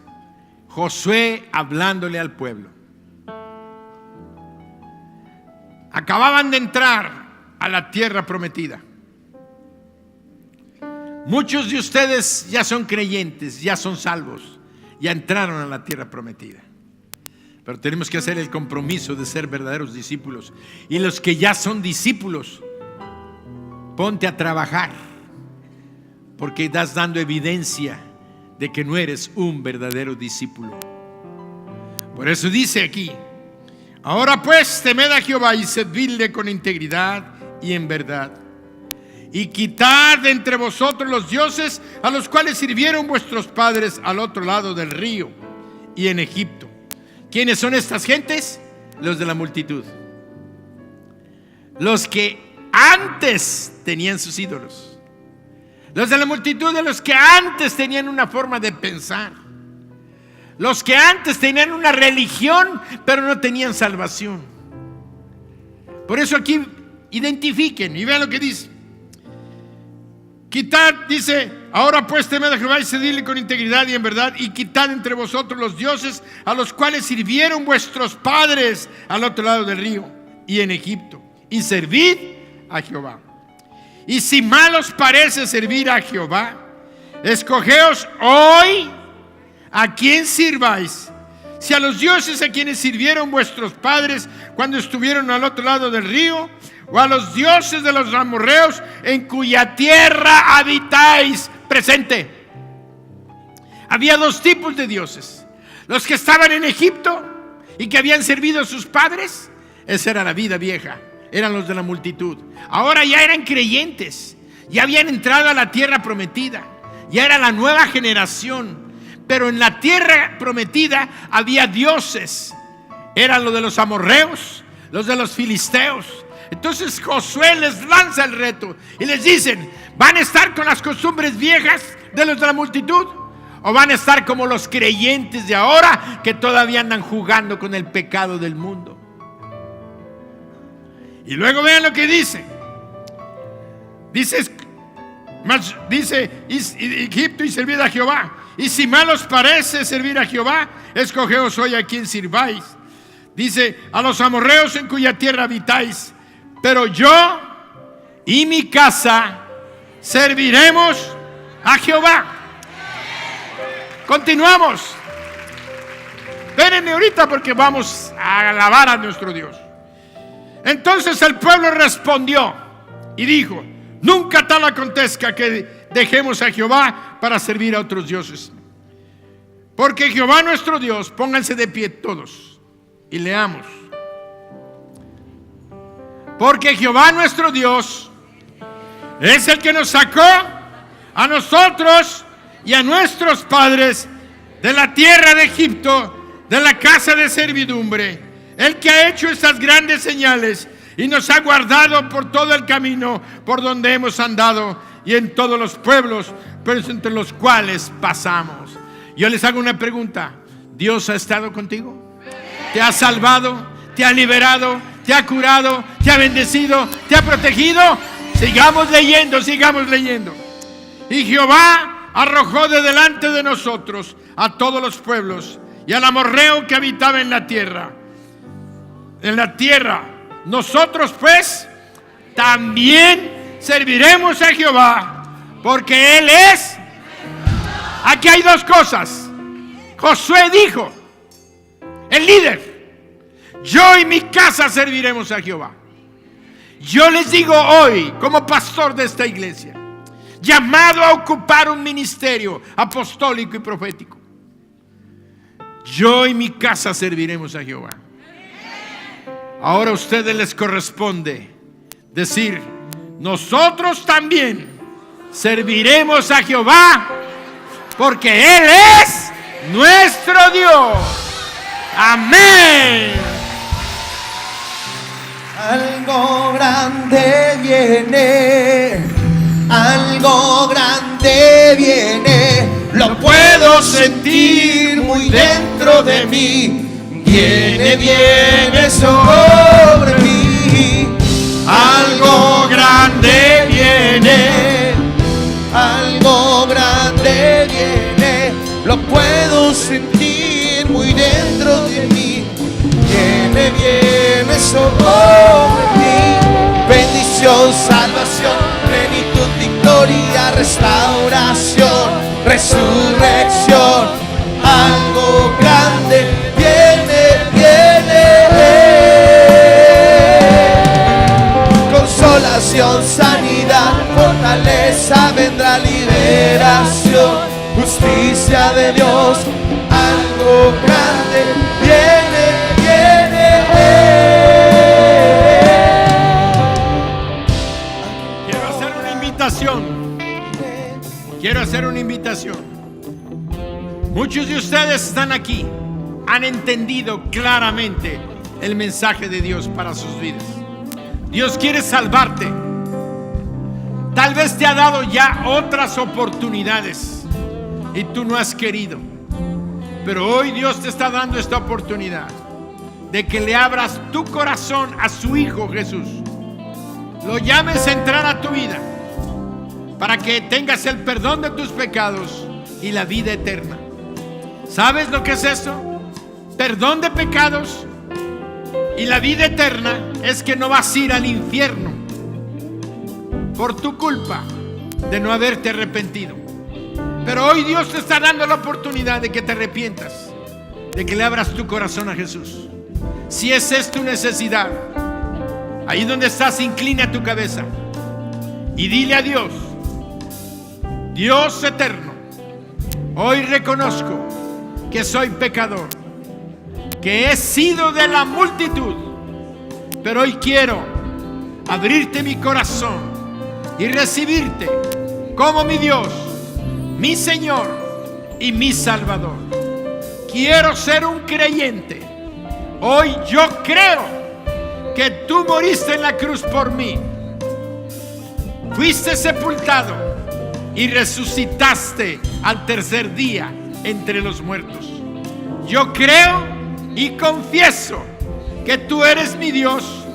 Josué hablándole al pueblo. Acababan de entrar a la tierra prometida. Muchos de ustedes ya son creyentes, ya son salvos, ya entraron a la tierra prometida. Pero tenemos que hacer el compromiso de ser verdaderos discípulos. Y los que ya son discípulos, ponte a trabajar, porque estás dando evidencia de que no eres un verdadero discípulo. Por eso dice aquí: ahora pues, temed a Jehová y servidle con integridad y en verdad, y quitad de entre vosotros los dioses a los cuales sirvieron vuestros padres al otro lado del río y en Egipto. ¿Quiénes son estas gentes? Los de la multitud, los que antes tenían sus ídolos. Los de la multitud, de los que antes tenían una forma de pensar. Los que antes tenían una religión, pero no tenían salvación. Por eso aquí identifiquen y vean lo que dice. Quitad, dice: ahora pues temed a Jehová y servidle con integridad y en verdad, y quitad entre vosotros los dioses a los cuales sirvieron vuestros padres al otro lado del río y en Egipto, y servid a Jehová. Y si mal os parece servir a Jehová, escogeos hoy a quién sirváis, si a los dioses a quienes sirvieron vuestros padres cuando estuvieron al otro lado del río, o a los dioses de los amorreos en cuya tierra habitáis. Presente. Había dos tipos de dioses: los que estaban en Egipto y que habían servido a sus padres. Esa era la vida vieja, eran los de la multitud. Ahora ya eran creyentes, ya habían entrado a la tierra prometida, ya era la nueva generación. Pero en la tierra prometida había dioses. Eran los de los amorreos, los de los filisteos. Entonces Josué les lanza el reto y les dicen: ¿van a estar con las costumbres viejas de los de la multitud? ¿O van a estar como los creyentes de ahora, que todavía andan jugando con el pecado del mundo? Y luego vean lo que dice. Dice Egipto y servid a Jehová. Y si mal os parece servir a Jehová, escogeos hoy a quien sirváis. Dice, a los amorreos en cuya tierra habitáis. Pero yo y mi casa serviremos a Jehová. Continuamos. Espérenme ahorita porque vamos a alabar a nuestro Dios. Entonces el pueblo respondió y dijo: nunca tal acontezca que dejemos a Jehová para servir a otros dioses. Porque Jehová nuestro Dios, pónganse de pie todos y leamos. Porque Jehová nuestro Dios es el que nos sacó a nosotros y a nuestros padres de la tierra de Egipto, de la casa de servidumbre, el que ha hecho estas grandes señales y nos ha guardado por todo el camino por donde hemos andado y en todos los pueblos entre los cuales pasamos. Yo les hago una pregunta: ¿Dios ha estado contigo? ¿Te ha salvado? ¿Te ha liberado? ¿Te ha curado? ¿Te ha bendecido? ¿Te ha protegido? Sigamos leyendo, sigamos leyendo. Y Jehová arrojó de delante de nosotros a todos los pueblos y al amorreo que habitaba en la tierra. Nosotros pues también serviremos a Jehová, porque Él es. Aquí hay dos cosas. Josué dijo, el líder: yo y mi casa serviremos a Jehová. Yo les digo hoy, como pastor de esta iglesia, llamado a ocupar un ministerio apostólico y profético, yo y mi casa serviremos a Jehová. Ahora a ustedes les corresponde decir: nosotros también serviremos a Jehová, porque Él es nuestro Dios. Amén. Algo grande viene, algo grande viene, lo puedo sentir muy dentro de mí. Viene, viene sobre mí. Algo grande viene, algo grande viene, lo puedo sentir muy dentro de mí. Viene, viene sobre mí. Bendición, salvación, plenitud, victoria, restauración, resurrección. Algo grande viene, viene. Consolación, sanidad, fortaleza, vendrá liberación, justicia de Dios. Algo grande viene, viene. Quiero hacer una invitación. Muchos de ustedes están aquí, han entendido claramente el mensaje de Dios para sus vidas. Dios quiere salvarte. Tal vez te ha dado ya otras oportunidades y tú no has querido, pero hoy Dios te está dando esta oportunidad de que le abras tu corazón a su Hijo Jesús, lo llames a entrar a tu vida para que tengas el perdón de tus pecados y la vida eterna. ¿Sabes lo que es esto? Perdón de pecados y la vida eterna es que no vas a ir al infierno por tu culpa de no haberte arrepentido. Pero hoy Dios te está dando la oportunidad de que te arrepientas, de que le abras tu corazón a Jesús. Si esa es tu necesidad, ahí donde estás, inclina tu cabeza y dile a Dios: Dios eterno, hoy reconozco que soy pecador, que he sido de la multitud, pero hoy quiero abrirte mi corazón y recibirte como mi Dios, mi Señor y mi Salvador. Quiero ser un creyente. Hoy yo creo que tú moriste en la cruz por mí, fuiste sepultado y resucitaste al tercer día entre los muertos. Yo creo y confieso que tú eres mi Dios,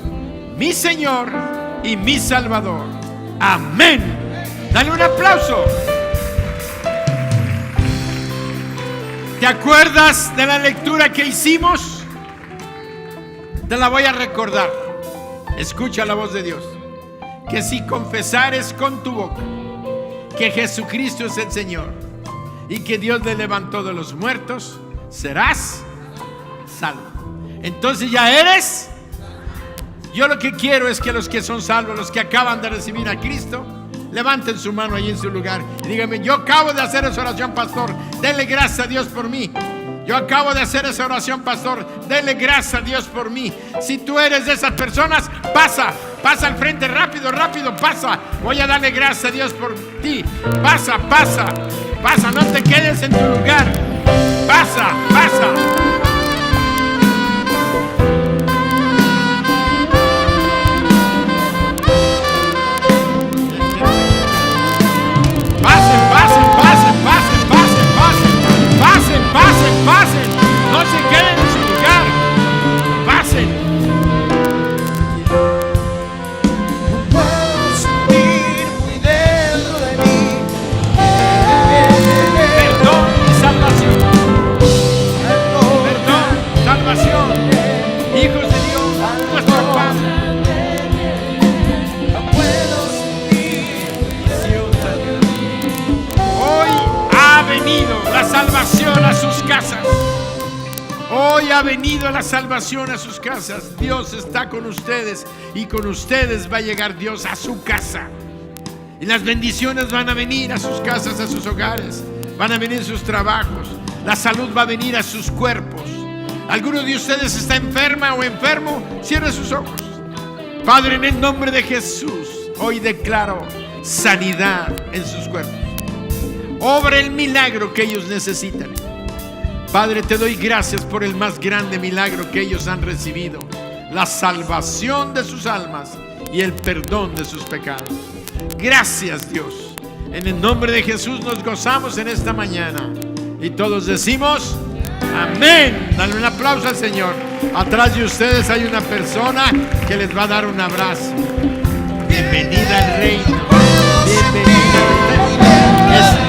mi Señor y mi Salvador. Amén. Dale un aplauso. ¿Te acuerdas de la lectura que hicimos? Te la voy a recordar. Escucha la voz de Dios. Que si confesares con tu boca que Jesucristo es el Señor y que Dios le levantó de los muertos, serás salvo. Entonces ya eres. Yo lo que quiero es que los que son salvos, los que acaban de recibir a Cristo, levanten su mano ahí en su lugar y díganme: yo acabo de hacer esa oración, pastor, denle gracias a Dios por mí. Yo acabo de hacer esa oración, pastor, denle gracias a Dios por mí. Si tú eres de esas personas, pasa al frente, rápido, pasa. Voy a darle gracias a Dios por ti. Pasa, no te quedes en tu lugar. Pasa. Pasen, no se queden en su lugar, pasen. Puedo sentir muy dentro de mí Perdón y salvación. Perdón, salvación. Hijos de Dios, nuestro Padre. puedo sentir Hoy ha venido la salvación a sus casas. Hoy ha venido la salvación a sus casas. Dios está con ustedes y con ustedes va a llegar Dios a su casa. Y las bendiciones van a venir a sus casas, a sus hogares. Van a venir sus trabajos. La salud va a venir a sus cuerpos. ¿Alguno de ustedes está enferma o enfermo? Cierre sus ojos. Padre, en el nombre de Jesús, hoy declaro sanidad en sus cuerpos. Obra el milagro que ellos necesitan. Padre, te doy gracias por el más grande milagro que ellos han recibido: la salvación de sus almas y el perdón de sus pecados. Gracias, Dios. En el nombre de Jesús nos gozamos en esta mañana. Y todos decimos amén. Dale un aplauso al Señor. Atrás de ustedes hay una persona que les va a dar un abrazo. Bienvenida al reino. Bienvenida al reino.